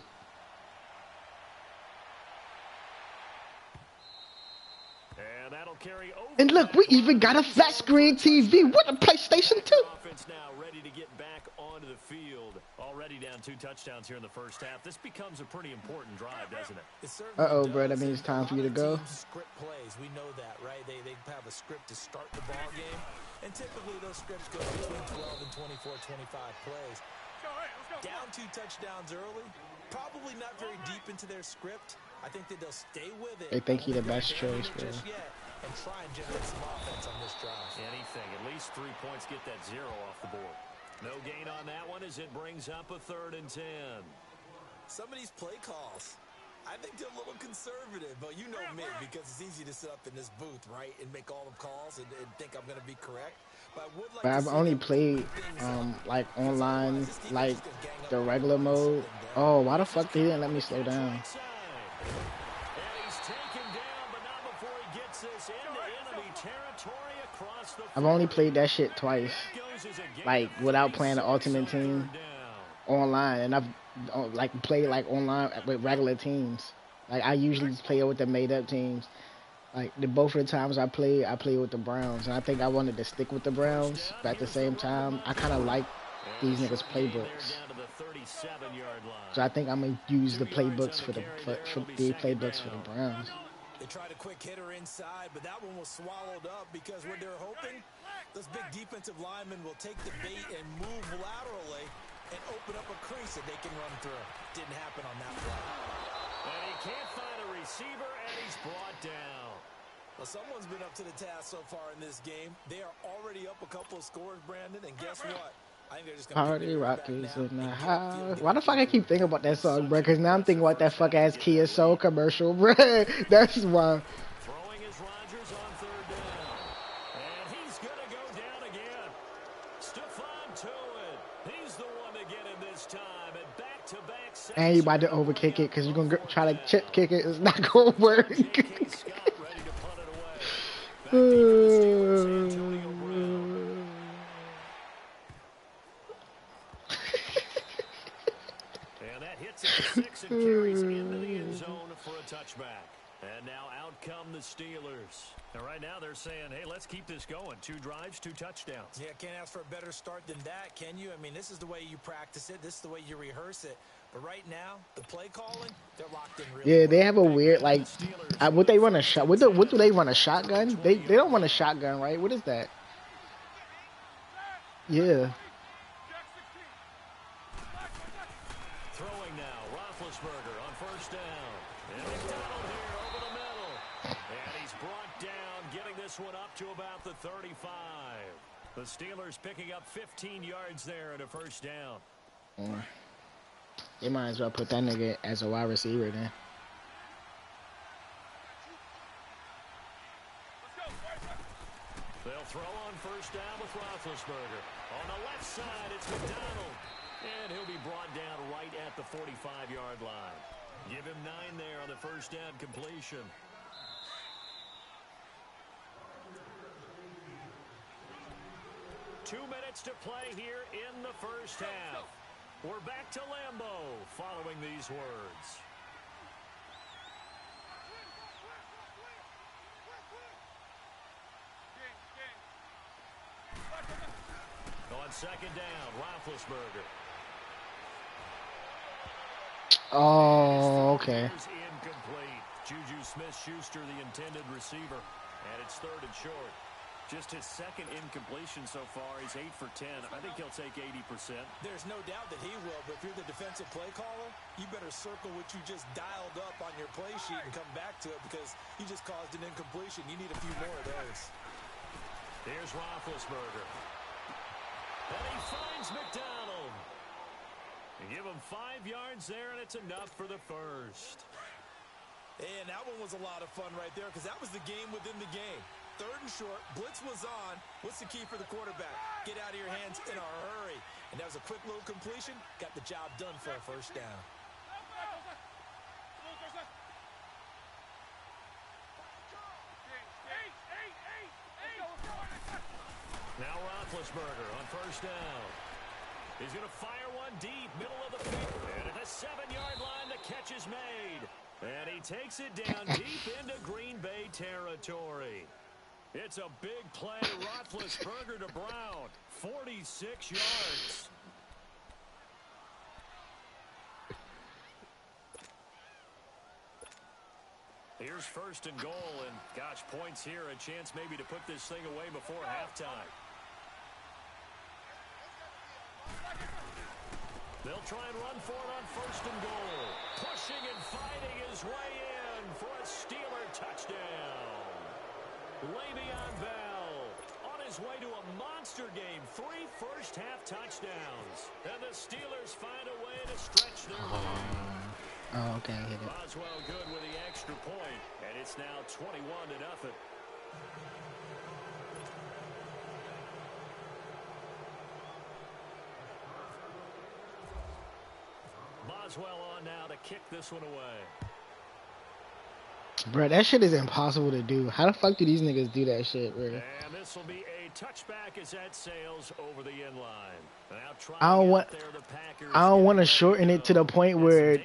And that'll carry over. And look, we even got a flat screen TV with a PlayStation 2. Offense now ready to get back onto the field. Already down 2 touchdowns here in the first half. This becomes a pretty important drive, doesn't it? Uh-oh, bro, that means it's time for you to go. Script plays, we know that, right? They have a script to start the ball game, and typically those scripts go between 12 and 24, 25 plays. Down 2 touchdowns early, probably not very deep into their script. I think that they'll stay with it. They think he's the best choice, bro. And try and generate some offense on this drive. Anything, at least 3 points, get that 0 off the board. No gain on that one as it brings up a 3rd and 10. Some of these play calls, I think they're a little conservative, but you know me, because it's easy to sit up in this booth, right, and make all the calls and think I'm going to be correct. But I would like But I've only played like online, like the regular mode. Oh, why the fuck they didn't let me slow down? I've only played that shit twice, like without playing the Ultimate Team online, and I've like played like online with regular teams. Like I usually play with the made-up teams. Like both of the times I played with the Browns, and I think I wanted to stick with the Browns, but at the same time, I kind of like these niggas' playbooks. So I think I'm gonna use the playbooks for the Browns. They tried a quick hitter inside, but that one was swallowed up because what they're hoping, those big defensive linemen will take the bait and move laterally and open up a crease that they can run through. Didn't happen on that play. And he can't find a receiver, and he's brought down. Well, someone's been up to the task so far in this game. They are already up a couple of scores, Brandon, and guess what? I think they're just gonna Party Rockers in the house. Why the fuck I keep thinking about that song, bro? Because now I'm thinking about that fuck ass Kia Soul commercial, bro. That's why. Throwing is Rodgers on 3rd down. And he's going to go down again. Stephon Tuitt. He's the one to get him this time. And back-to-back. And you about to overkick it because you're going to try to chip kick it. It's not going to work. Ready to punt it away. Back to the Steelers, Antonio Brown. And that hits at 6 and carries into the end zone for a touchback. And now out come the Steelers. And right now they're saying, hey, let's keep this going. 2 drives, 2 touchdowns. Yeah, can't ask for a better start than that, can you? I mean, this is the way you practice it. This is the way you rehearse it. But right now, the play calling, they're locked in really Yeah, they have a weird, like, what they run a shot. What do they run a shotgun? They don't run a shotgun, right? What is that? Yeah. Throwing now, Roethlisberger on 1st down. And McDonald here over the middle. And he's brought down, getting this one up to about the 35. The Steelers picking up 15 yards there at a 1st down. They might as well put that nigga as a wide receiver then. They'll throw on 1st down with Roethlisberger. On the left side, it's McDonald. And he'll be brought down right at the 45-yard line. Give him 9 there on the 1st down completion. Two minutes to play here in the first half. We're back to Lambeau following these words. On 2nd down, Roethlisberger. Oh, okay. Incomplete. Juju Smith-Schuster, the intended receiver. And it's 3rd and short. Just his second incompletion so far. He's 8 for 10. I think he'll take 80%. There's no doubt that he will, but if you're the defensive play caller, you better circle what you just dialed up on your play sheet and come back to it because you just caused an incompletion. You need a few more of those. Here's Roethlisberger. And he finds McDonald. And give him 5 yards there, and it's enough for the first. And that one was a lot of fun right there because that was the game within the game. 3rd and short, blitz was on. What's the key for the quarterback? Get out of your hands in a hurry. And that was a quick little completion. Got the job done for a first down. Now Roethlisberger on first down. He's going to fire one deep, middle of the field. And at the 7-yard line, the catch is made. And he takes it down deep into Green Bay territory. It's a big play. Roethlisberger to Brown. 46 yards. Here's first and goal. And, gosh, points here. A chance maybe to put this thing away before halftime. They'll try and run for it on first and goal. Pushing and fighting his way in for a Steeler touchdown. Le'Veon Bell on his way to a monster game. 3 first-half touchdowns. And the Steelers find a way to stretch their lead. Oh, okay, I hit it. Boswell good with the extra point, and it's now 21-0. Boswell on now to kick this one away. Bro, that shit is impossible to do. How the fuck do these niggas do that shit, bro? And this will be a touchback as that sails over the end line. I don't want to shorten it to the point where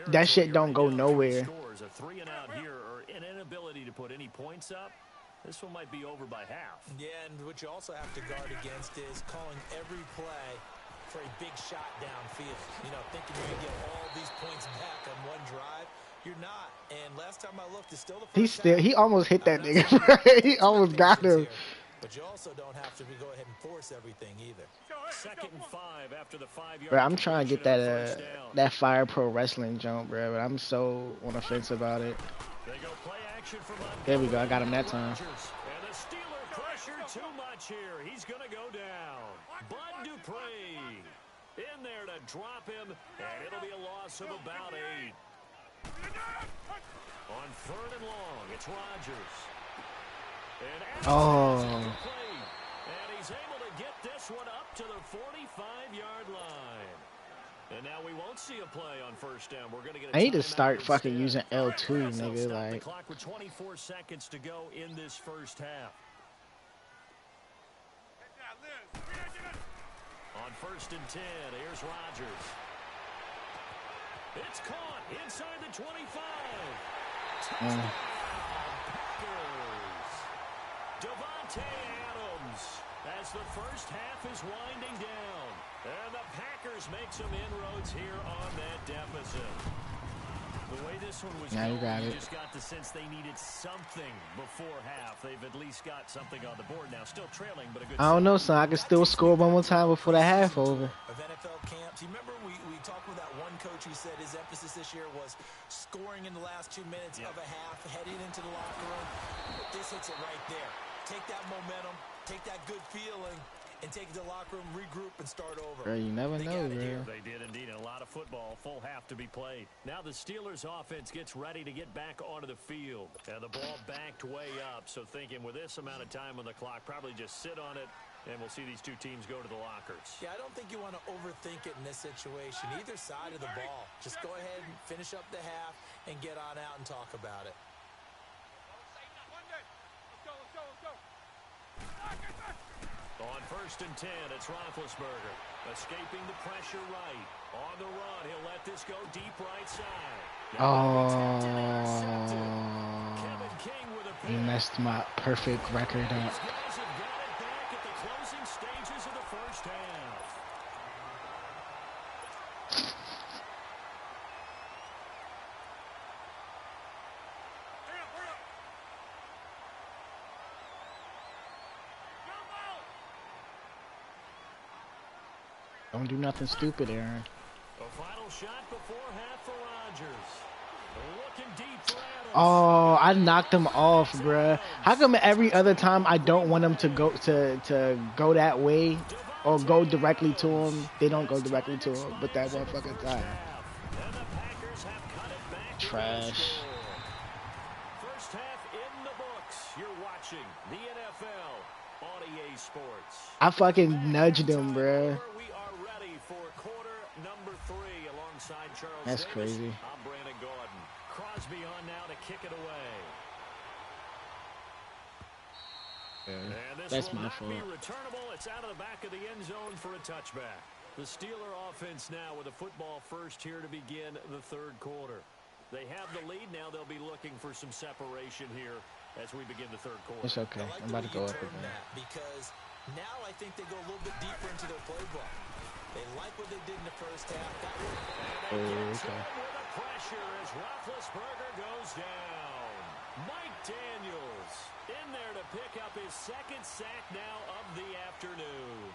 that shit don't go nowhere. Scores a 3-and-out here or an inability to put any points up. This one might be over by half. Yeah, and what you also have to guard against is calling every play for a big shot downfield. You know, thinking you're going to get all these points back on one drive. You're not. And last time I looked, it's still the first he almost hit that nigga. He almost got him. But you also don't have to go ahead and force everything either. 2nd and 5 after the 5-yard. Bro, I'm trying to get that Fire Pro Wrestling jump, bro. But I'm so on the fence about it. They go play action for There we go. I got him that time. And the Steeler pressure too much here. He's going to go down. Bud Dupree in there to drop him, and it'll be a loss of about 8. On 3rd and long, it's Rodgers. And he's able to get this one up to the 45-yard line. And now we won't see a play on first down. We're going to get. I need to start fucking using L2, nigga. Like. The clock with 24 seconds to go in this first half. On 1st and 10, here's Rodgers. It's caught inside the 25. Touchdown, Packers. Devontae Adams as the first half is winding down. And the Packers make some inroads here on that deficit. The way this one was going, you just got the sense they needed something before half. They've at least got something on the board now. Still trailing, but a good. I don't know, son. I can still score one more time before the half over. Of NFL camps. You remember we talked with that one coach who said his emphasis this year was scoring in the last 2 minutes of a half, heading into the locker room. This hits it right there. Take that momentum, take that good feeling, and take it to the locker room, regroup, and start over. Bro, you never know, bro. They did indeed, and a lot of football, full half to be played. Now the Steelers offense gets ready to get back onto the field. And the ball backed way up, so thinking with this amount of time on the clock, probably just sit on it, and we'll see these two teams go to the lockers. Yeah, I don't think you want to overthink it in this situation. Either side of the ball. Just go ahead and finish up the half and get on out and talk about it. On 1st and 10, it's Roethlisberger. Escaping the pressure right. On the run, he'll let this go deep right side. Kevin King with a he messed my perfect record up. These guys have got it back at the closing stages of the first half. Don't do nothing stupid, Aaron. A final shot before half for Rodgers. Looking deep for Adams. Oh, I knocked him off, bruh. How come every other time I don't want him to go that way or go directly to him, they don't go directly to him, but that motherfucking time. And the Packers have cut it back to Trash. the score. First half in the books. You're watching the NFL on EA Sports. I fucking nudged him, bruh. We are ready for quarter number 3 alongside Charles That's Davis. crazy. I'm Brandon Gordon. Crosby on now to kick it away. And this That's will my not fault. be returnable. It's out of the back of the end zone for a touchback. The Steeler offense now with a football first here to begin the third quarter. They have the lead now. They'll be looking for some separation here as we begin the third quarter. It's okay. I like I'm the about to way go you up term again. that, because now I think they go a little bit deeper into their playbook. They like what they did in the first half. And they Oh, get to okay. him with a pressure as Roethlisberger goes down. Mike Daniels in there to pick up his second sack now of the afternoon.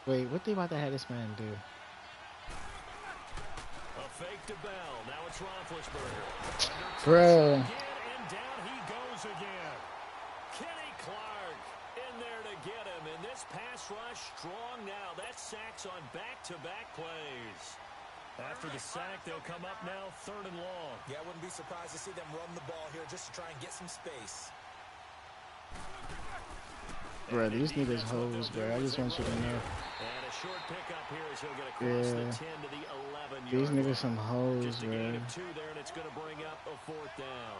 Wait, what they about to have this man do? A fake to Bell. Now it's Roethlisberger. Bro. Again, and down he goes again. Kenny Clark in there to get him. And this pass rush strong now. That sacks on back-to-back plays. After the sack, they'll come up now 3rd and long. Yeah, I wouldn't be surprised to see them run the ball here just to try and get some space. Bro, these niggas hoes, bro. I just want you to know. And a short pickup here as he'll get across the 10 to the 11 These yard niggas line. some hoes, Just a gain bro. of 2 there, and it's going to bring up a 4th down.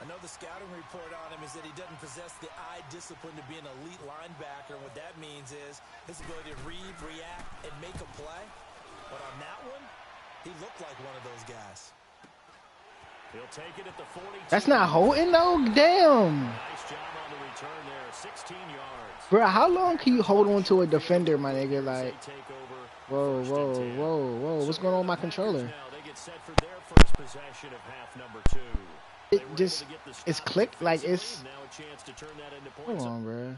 I know the scouting report on him is that he doesn't possess the eye discipline to be an elite linebacker. And what that means is his ability to read, react, and make a play. But on that one, he looked like one of those guys. He'll take it at the 42. That's not holding though. Damn. Nice job on the return there. 16 yards. Bro, how long can you hold on to a defender, my nigga? Like, They take over whoa, first whoa, and 10. whoa, whoa. What's going on with my Packers controller? now, they get set for their first possession of half number 2. They It were just, able to get the it's stop clicked like defensively, it's. and now a chance to turn that into Hold points. on, bro.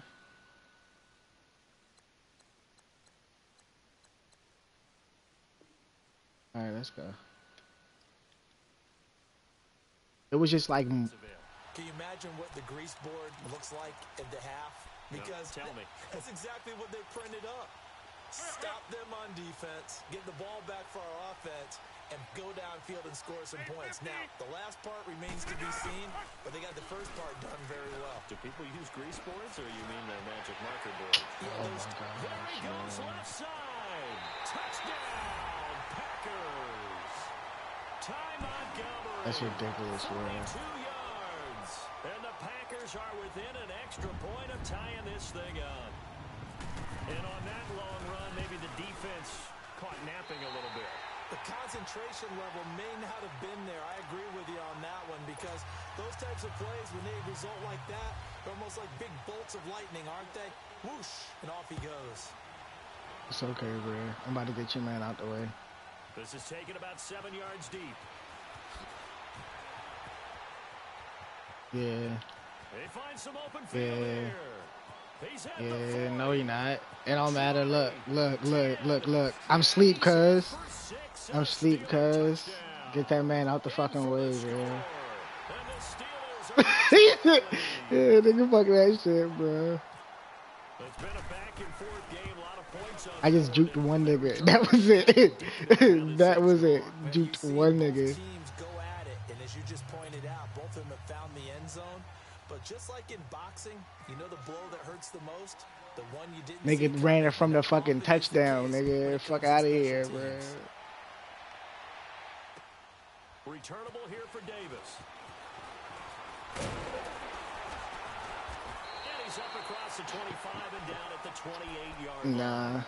All right, let's go. It was just like, Can you imagine what the grease board looks like at the half? Because tell me. that's exactly what they printed up. Stop them on defense, get the ball back for our offense, and go downfield and score some points. Now, the last part remains to be seen, but they got the first part done very well. Do people use grease boards, or you mean the magic marker boards? Yeah, those- There he goes, left side. Touchdown, Packers. Ty Montgomery. that's ridiculous, bro. 22 yards. And the Packers are within an extra point of tying this thing up. And on that long run, maybe the defense caught napping a little bit. The concentration level may not have been there. I agree with you on that one, because those types of plays, when they result like that, they're almost like big bolts of lightning, aren't they? Whoosh, and off he goes. It's okay, bro. I'm about to get your man out the way. This is taken about 7 yards deep. Yeah. They find some open field here. He's at the Yeah, 40. no, he not. It don't matter. Look, look, look, look, look. I'm sleep, cuz. I'm sleep, cuz. Get that man out the fucking way, bro. Yeah, nigga, fuck that shit, bro. It's been a back and forth game, a lot of points on I just juked one nigga. That was it. That was it. Juked one nigga. Teams go at it, and as you just pointed out, both of them have found the end zone. But just like in boxing, you know the blow that hurts the most? The one you didn't see Nigga ran it from the fucking often is the touchdown, case when nigga. it Fuck comes to out of special here, teams. bro. Returnable here for Davis. And he's up across the 25 and down at the 28-yard line. Nah,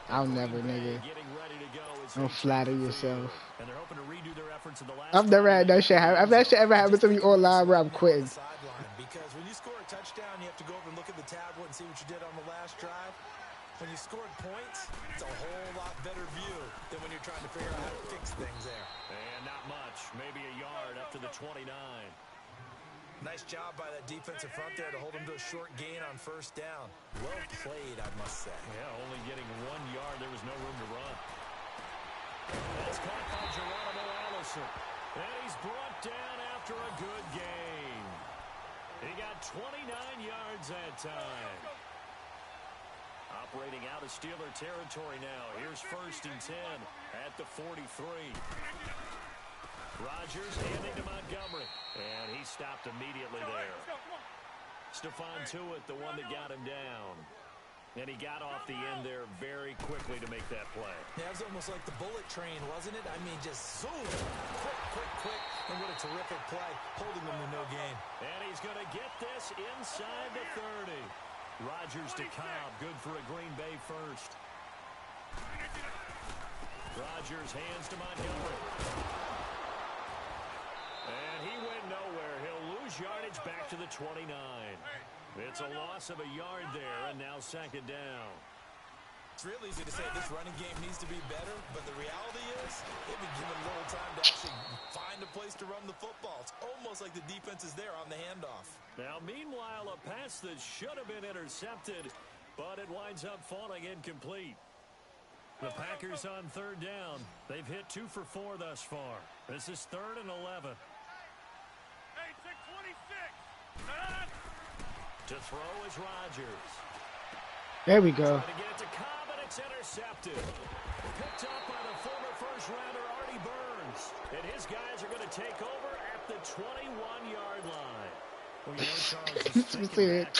I'll never, nigga. Getting ready to go as Don't they flatter check the yourself. field. And they're hoping to redo their efforts in the last I've never had that shit happen. If that shit ever happened to me online, bro, I'm quitting. Sideline, because when you score a touchdown, you have to go over and look at the tablet and see what you did on the last drive. When you scored points, it's a whole lot better view than when you're trying to figure out how to fix things there. And not much, maybe a yard up to the 29. Nice job by that defensive front there to hold him to a short gain on first down. Well played, I must say. Yeah, only getting 1 yard. There was no room to run. That's caught by Geronimo Allison. And he's brought down after a good game. He got 29 yards that time. Operating out of Steeler territory now. Here's 1st and 10 at the 43. Rodgers handing to Montgomery. And he stopped immediately there. Stephon Tuitt, the one that got him down. And he got off the end there very quickly to make that play. Yeah, it was almost like the bullet train, wasn't it? I mean, just zoom. Quick. And what a terrific play, holding him to no gain. And he's going to get this inside the 30. Rodgers to Cobb, good for a Green Bay first. Rodgers hands to Montgomery. And he went nowhere. He'll lose yardage back to the 29. It's a loss of a yard there, and now 2nd down. It's real easy to say this running game needs to be better, but the reality is they've been given little time to actually find a place to run the football. It's almost like the defense is there on the handoff. Now, meanwhile, a pass that should have been intercepted, but it winds up falling incomplete. The Packers on 3rd down. They've hit 2 for 4 thus far. This is 3rd and 11. Hey, 626. To throw is Rodgers. There we go. Trying to get it to Cobb, and it's intercepted. Picked up by the former first-rounder Artie Burns. And his guys are going to take over at the 21-yard line. Well, you know, Charles,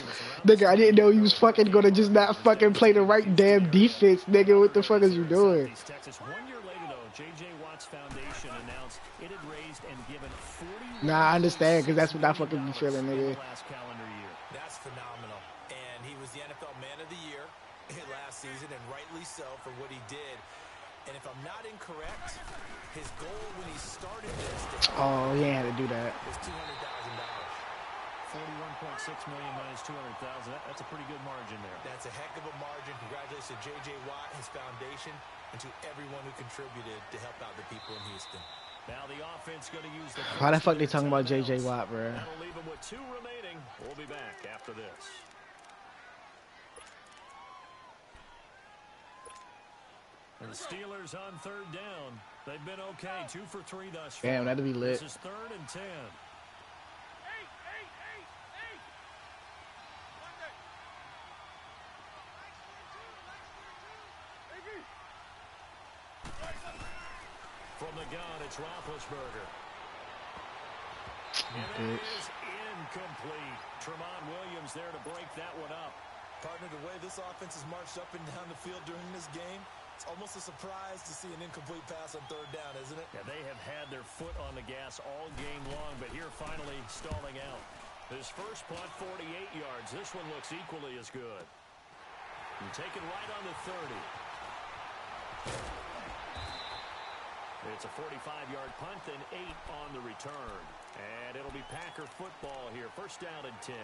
nigga, I didn't know you was fucking gonna just not fucking play the right damn defense, nigga. What the fuck is you doing? Texas. 1 year later, though, J.J. Watt's foundation announced it had raised and given 40. Nah, I understand, because that's what I fucking be feeling, nigga. Last calendar year. That's phenomenal. And he was the NFL Man of the Year last season, and rightly so for what he did. And if I'm not incorrect, his goal when he started this Oh, he had to do that. was $200,000. 41.6 million minus 200,000. That's a pretty good margin there. That's a heck of a margin. Congratulations to J.J. Watt, his foundation, and to everyone who contributed to help out the people in Houston. Now the offense going to use the. Why the fuck they talking about J.J. Watt, bro? That'll leave them with 2 remaining. We'll be back after this. And the Steelers on 3rd down. They've been okay. 2 for 3 thus far. Damn, that'll be lit. This is 3rd and 10. From the gun, it's Roethlisberger. And it is incomplete. Tremont Williams there to break that one up. Partner, the way this offense has marched up and down the field during this game, it's almost a surprise to see an incomplete pass on 3rd down, isn't it? Yeah, they have had their foot on the gas all game long, but here finally stalling out. His first punt, 48 yards. This one looks equally as good. And taken right on the 30. It's a 45-yard punt, then 8 on the return. And it'll be Packer football here. 1st down and 10.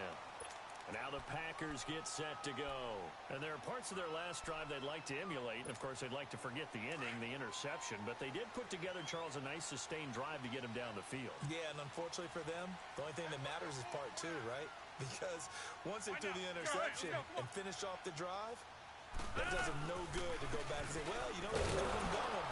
And now the Packers get set to go. And there are parts of their last drive they'd like to emulate. Of course, they'd like to forget the inning, the interception. But they did put together, Charles, a nice sustained drive to get him down the field. Yeah, and unfortunately for them, the only thing that matters is part 2, right? Because once they threw the interception and finished off the drive, that does them no good to go back and say, well, you know, we can keep them going.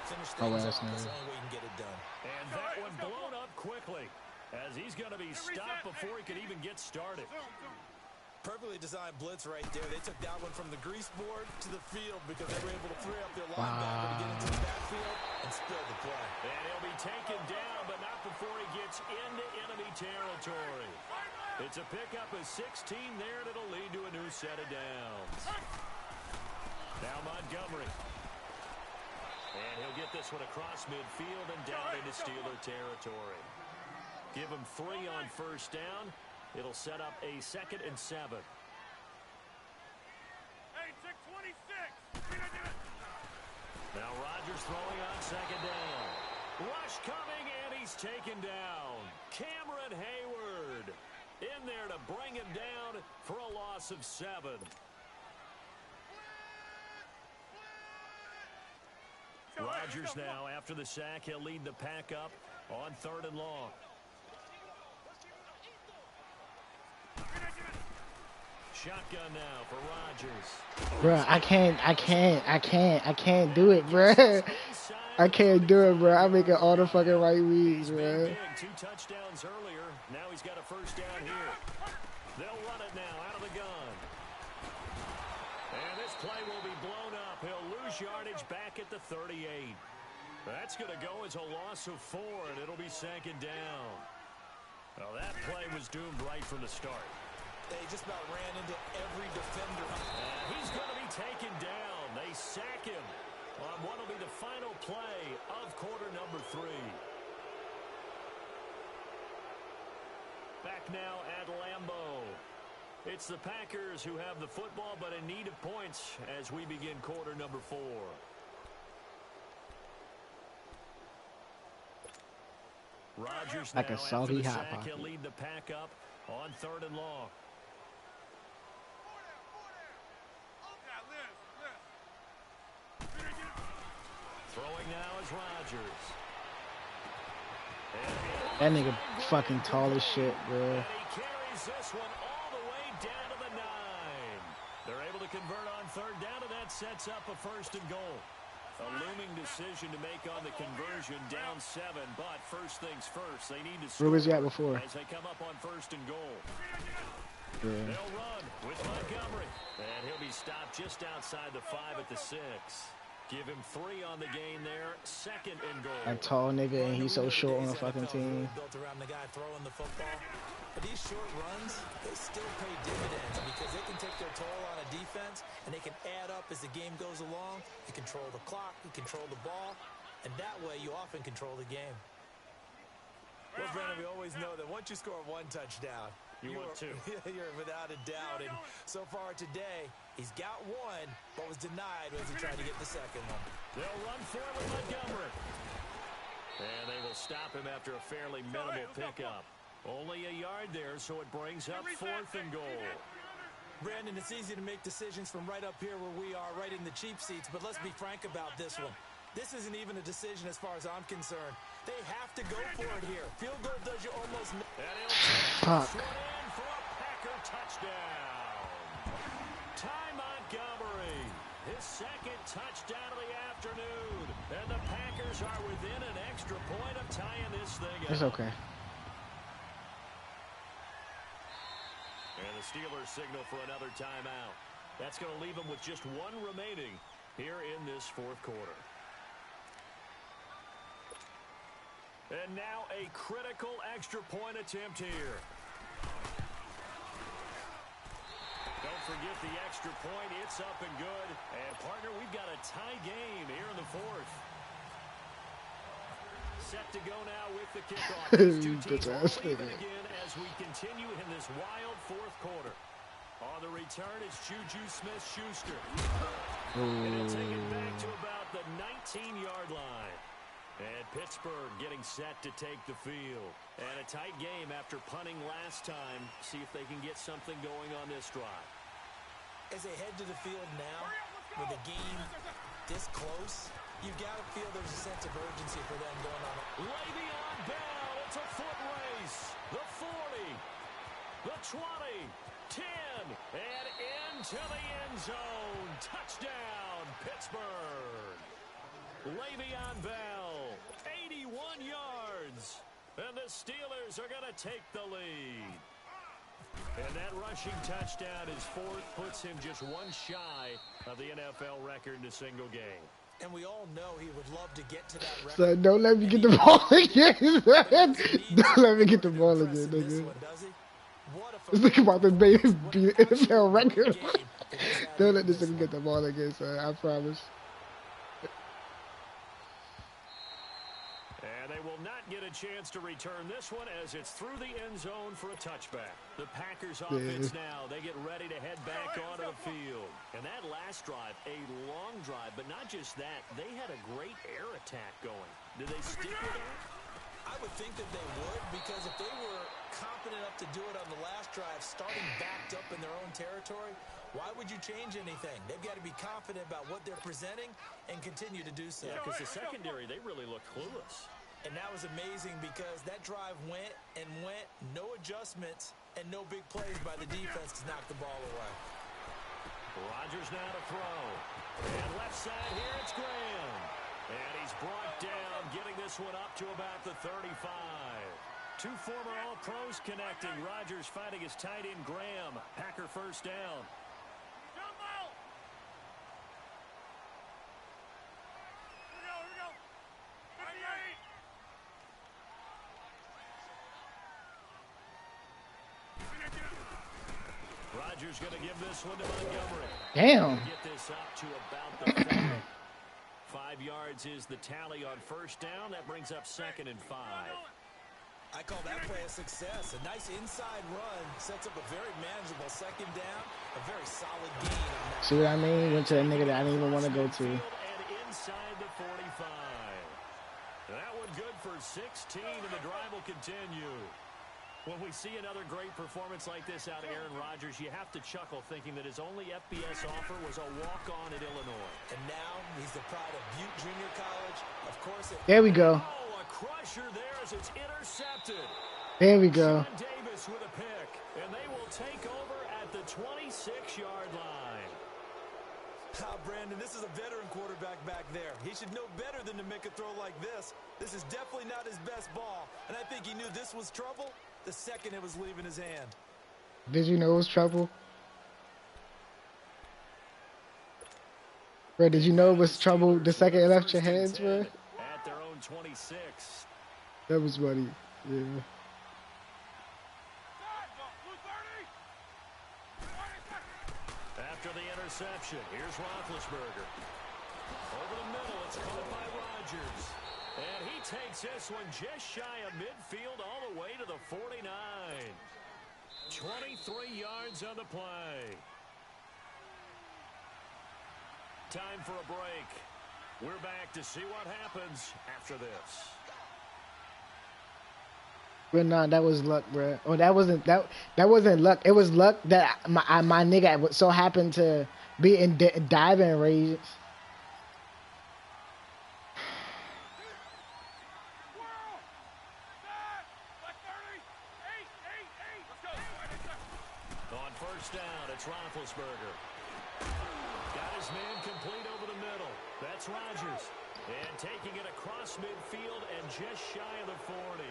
Finish things off. That's the only way you can get it done. And that one blown up quickly as he's going to be stopped before he could even get started. Perfectly designed blitz right there. They took that one from the grease board to the field because they were able to free up their linebacker to get into the backfield and spill the play. And he'll be taken down, but not before he gets into enemy territory. It's a pickup of 16 there, and it'll lead to a new set of downs. Now Montgomery. And he'll get this one across midfield and down into Steeler territory. Give him 3 on 1st down. It'll set up a 2nd and 7. Hey, 626. Now Rodgers throwing on 2nd down. Rush coming, and he's taken down. Cameron Hayward in there to bring him down for a loss of 7. Rodgers now, after the sack, he'll lead the pack up on 3rd and long. Shotgun now for Rodgers. Bro, I can't do it, bro. I can't do it, bro. I'm making all the fucking right reads, He's been bro. big. 2 touchdowns earlier. Now he's got a first down here. They'll run it now out of the gun. And this play will be blown up. He'll lose yardage back at the 38. That's going to go as a loss of 4, and it'll be 2nd down. Well, that play was doomed right from the start. They just about ran into every defender. And he's going to be taken down. They sack him on what will be the final play of quarter number 3. Back now at Lambeau. It's the Packers who have the football, but in need of points as we begin quarter number 4. Rodgers Like now a salty after the hot sack, pocket. he'll lead the pack up on 3rd and long. Throwing now is Rodgers. That nigga fucking tall as shit, bro. And he carries this one all the way down to the 9. They're able to convert on 3rd down, and that sets up a 1st and goal. A looming decision to make on the conversion, down 7, but first things first, they need to score Where was he at before? as they come up on 1st and goal. Yeah. They'll run with Montgomery, and he'll be stopped just outside the 5 at the 6. Give him 3 on the gain there, 2nd and goal. A tall nigga and he's so short on the fucking team. Built around the guy throwing the football. But these short runs, they still pay dividends because they can take their toll on a defense and they can add up as the game goes along. You control the clock, you control the ball, and that way you often control the game. Well, Brandon, we always know that once you score 1 touchdown, You want 2. You're without a doubt. And so far today, he's got 1, but was denied as he tried to get the 2nd one. They'll run for it with Montgomery. And they will stop him after a fairly minimal pickup. Only a yard there, so it brings up 4th and goal. Brandon, it's easy to make decisions from right up here where we are, right in the cheap seats, but let's be frank about this one. This isn't even a decision as far as I'm concerned. They have to go for it here. Field goal does you almost And he'll take Fuck. this one in for a Packer touchdown. Ty Montgomery, his 2nd touchdown of the afternoon. And the Packers are within an extra point of tying this thing up. It's okay. And the Steelers signal for another timeout. That's going to leave them with just 1 remaining here in this 4th quarter. And now a critical extra point attempt here. Don't forget the extra point. It's up and good. And, partner, we've got a tie game here in the 4th. Set to go now with the kickoff. These 2 teams will even again as we continue in this wild 4th quarter. On the return, it's Juju Smith-Schuster. And he'll take it back to about the 19-yard line. And Pittsburgh getting set to take the field. And a tight game after punting last time. See if they can get something going on this drive. As they head to the field now, with the game this close, you've got to feel there's a sense of urgency for them going on. Le'Veon Bell, it's a foot race. The 40, the 20, 10, and into the end zone. Touchdown, Pittsburgh. Le'Veon Bell, 81 yards. And the Steelers are going to take the lead. And that rushing touchdown is 4th, puts him just 1 shy of the NFL record in a single game. And we all know he would love to get to that record. So don't let me get the ball again, man. Don't let me get the ball again, nigga. This nigga about to be NFL record. Don't let this nigga get the ball again, son. I promise. And they will not get a chance to return this one as it's through the end zone for a touchback. The Packers offense now, they get ready to head back onto the field. And that last drive, a long drive, but not just that, they had a great air attack going. Did they stick with that? I would think that they would, because if they were confident enough to do it on the last drive, starting backed up in their own territory, why would you change anything? They've got to be confident about what they're presenting and continue to do so. Yeah, because the secondary, they really looked clueless. And that was amazing because that drive went and went, no adjustments, and no big plays by the defense to knock the ball away. Rodgers now to throw. And left side here, it's Graham. And he's brought down, getting this one up to about the 35. Two former All-Pros connecting. Rodgers fighting his tight end, Graham. Packer first down. Rodgers going to give this one to Montgomery. Damn. Get this up to about the 40. 5 yards is the tally on first down. That brings up 2nd and 5. I call that play a success. A nice inside run sets up a very manageable 2nd down. A very solid gain on that. See what I mean? Went to that nigga that I didn't even want to go to. And inside the 45. That one good for 16, and the drive will continue. When we see another great performance like this out of Aaron Rodgers, you have to chuckle thinking that his only FBS offer was a walk-on at Illinois. And now he's the pride of Butte Junior College. Of course, there we go. Oh, a crusher there as it's intercepted. There we go. Sean Davis with a pick, and they will take over at the 26-yard line. Brandon, this is a veteran quarterback back there. He should know better than to make a throw like this. This is definitely not his best ball, and I think he knew this was trouble the second it was leaving his hand. Did you know it was trouble? Bro, did you know it was trouble the second it left your hands, bro? At their own 26. That was funny. Yeah. After the interception, here's Roethlisberger. Over the middle, it's caught by Rodgers. And he takes this one just shy of midfield all the way to the 49. 23 yards on the play. Time for a break. We're back to see what happens after this. But nah, that was luck, bro. Oh, that wasn't luck. It was luck that my nigga so happened to be in diving range. On first down, it's Roethlisberger. Got his man complete over the middle. That's Rodgers. And taking it across midfield and just shy of the 40.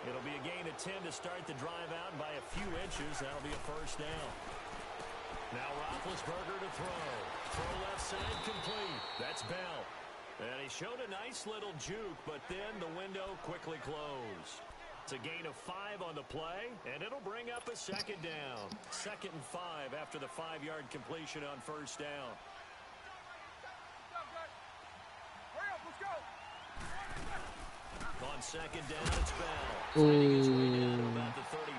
It'll be a gain of 10 to start the drive out by a few inches. That'll be a first down. Now Roethlisberger to throw. Throw left side complete. That's Bell. And he showed a nice little juke, but then the window quickly closed. It's a gain of 5 on the play, and it'll bring up a 2nd down. 2nd and 5 after the 5-yard completion on first down. On 2nd down, it's Bell. Ooh.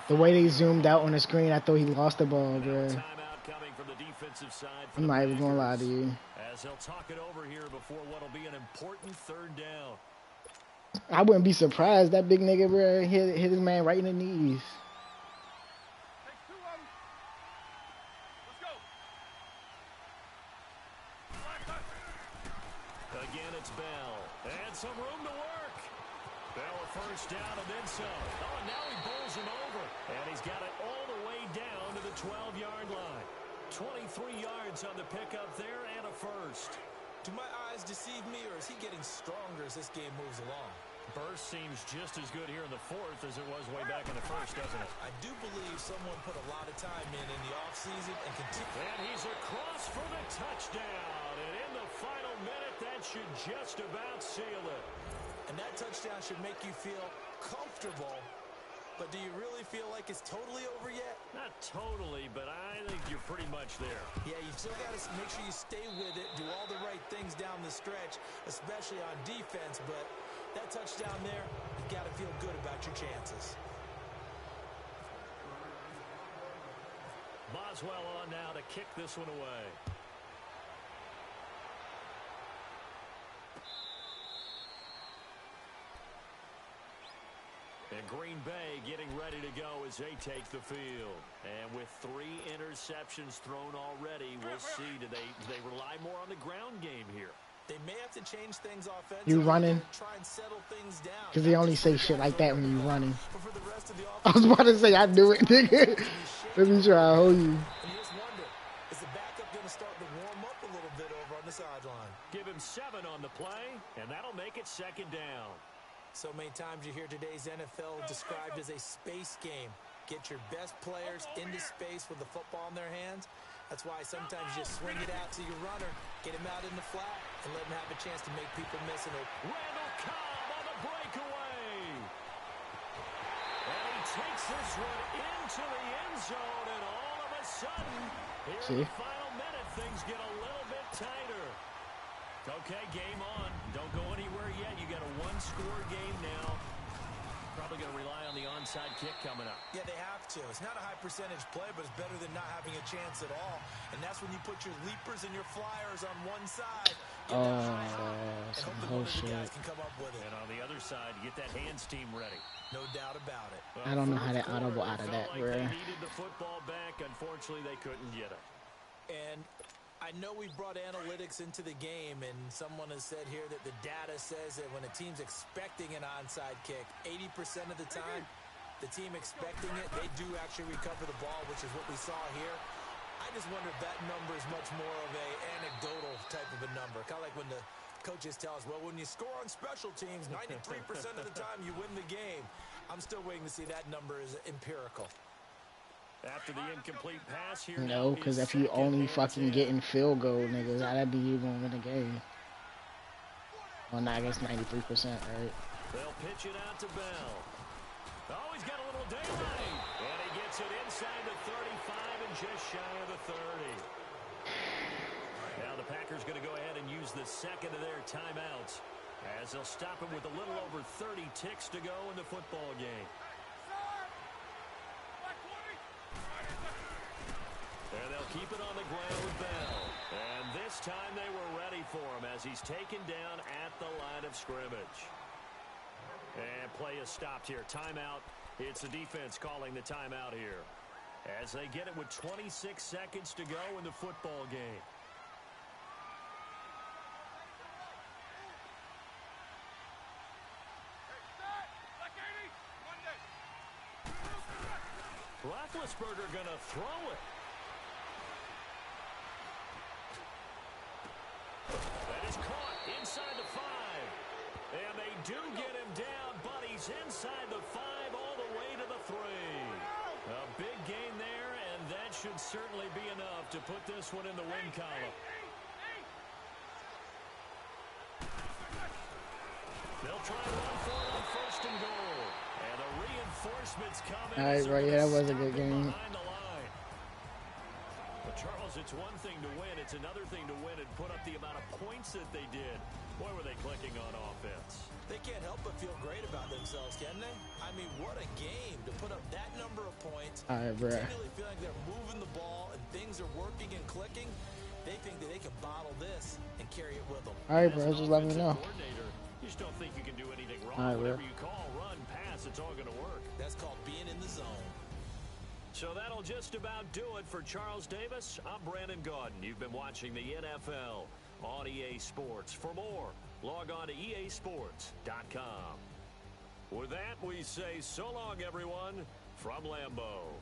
The way they zoomed out on the screen, I thought he lost the ball, bro. Timeout coming from the defensive side. I'm not even gonna lie to you. As they'll talk it over here before what'll be an important 3rd down. I wouldn't be surprised that big nigga, bro, hit his man right in the knees. Again, it's Bell. And some room to work. Bell a first down and then some. Oh, and now he bowls him over. And he's got it all the way down to the 12-yard line. 23 yards on the pickup there and a first. Do my eyes deceive me, or is he getting stronger as this game moves along? Burst seems just as good here in the 4th as it was way back in the 1st, doesn't it? I do believe someone put a lot of time in the offseason and continue. And he's across for the touchdown. And in the final minute, that should just about seal it. And that touchdown should make you feel comfortable. But do you really feel like it's totally over yet? Not totally, but I think you're pretty much there. Yeah, you still got to make sure you stay with it, do all the right things down the stretch, especially on defense. But that touchdown there, you got to feel good about your chances. Boswell on now to kick this one away. And Green Bay getting ready to go as they take the field. And with 3 interceptions thrown already, we'll see. Do they rely more on the ground game here? They may have to change things offensively. You running? Try and settle things down. Because they only say shit like that when you running. I was about to say, I knew it, nigga. Let me try to hold you. And you just wonder, is the backup going to start the sideline. Give him 7 on the play, and that'll make it 2nd down. So many times you hear today's NFL described as a space game. Get your best players into space with the football in their hands. That's why sometimes you just swing it out to your runner, get him out in the flat, and let him have a chance to make people miss it. Randall Cobb on the breakaway. And he takes this one into the end zone, and all of a sudden, here in the final minute, things get a little bit tighter. Okay, game on. Don't go anywhere yet. You got a 1-score game now. Probably going to rely on the onside kick coming up. Yeah, they have to. It's not a high percentage play, but it's better than not having a chance at all. And that's when you put your leapers and your flyers on one side. And hope that one of the guys can come up with it. And on the other side, get that hands team ready. No doubt about it. I don't know how they audible out of that, bro. They needed the football back. Unfortunately, they couldn't get it. And I know we brought analytics into the game, and someone has said here that the data says that when a team's expecting an onside kick, 80% of the time, the team expecting it, they do actually recover the ball, which is what we saw here. I just wonder if that number is much more of a anecdotal type of a number. Kind of like when the coaches tell us, well, when you score on special teams, 93% of the time you win the game. I'm still waiting to see that number is empirical. After the incomplete pass here. No, because if you only fucking getting field goal, niggas, how'd be you gonna win the game? Well, nah, I guess 93%, right? They'll pitch it out to Bell. Oh, he's got a little daylight. And he gets it inside the 35 and just shy of the 30. Now the Packers going to go ahead and use the second of their timeouts, as they'll stop him with a little over 30 ticks to go in the football game. And they'll keep it on the ground with Bell. And this time they were ready for him as he's taken down at the line of scrimmage. And play is stopped here. Timeout. It's the defense calling the timeout here, as they get it with 26 seconds to go in the football game. Roethlisberger going to throw it. That is caught inside the 5. And they do get him down, but he's inside the 5 all the way to the 3. A big gain there, and that should certainly be enough to put this one in the win column. They'll try and run for it on 1st and goal. And the reinforcements come in. All right, bro, yeah, that was a good game. But Charles, it's one thing to win. It's another thing to win and put up the amount of points that they did. Boy, were they clicking on offense. They can't help but feel great about themselves, can they? I mean, what a game to put up that number of points. All right, bro. Continually feel like they're moving the ball and things are working and clicking. They think that they can bottle this and carry it with them. All right, bro, just let me know. You just don't think you can do anything wrong. All right, Whatever you call, run, pass, it's all going to work. That's called being in the zone. So that'll just about do it for Charles Davis. I'm Brandon Gaudin. You've been watching the NFL on EA Sports. For more, log on to easports.com. With that, we say so long, everyone, from Lambeau.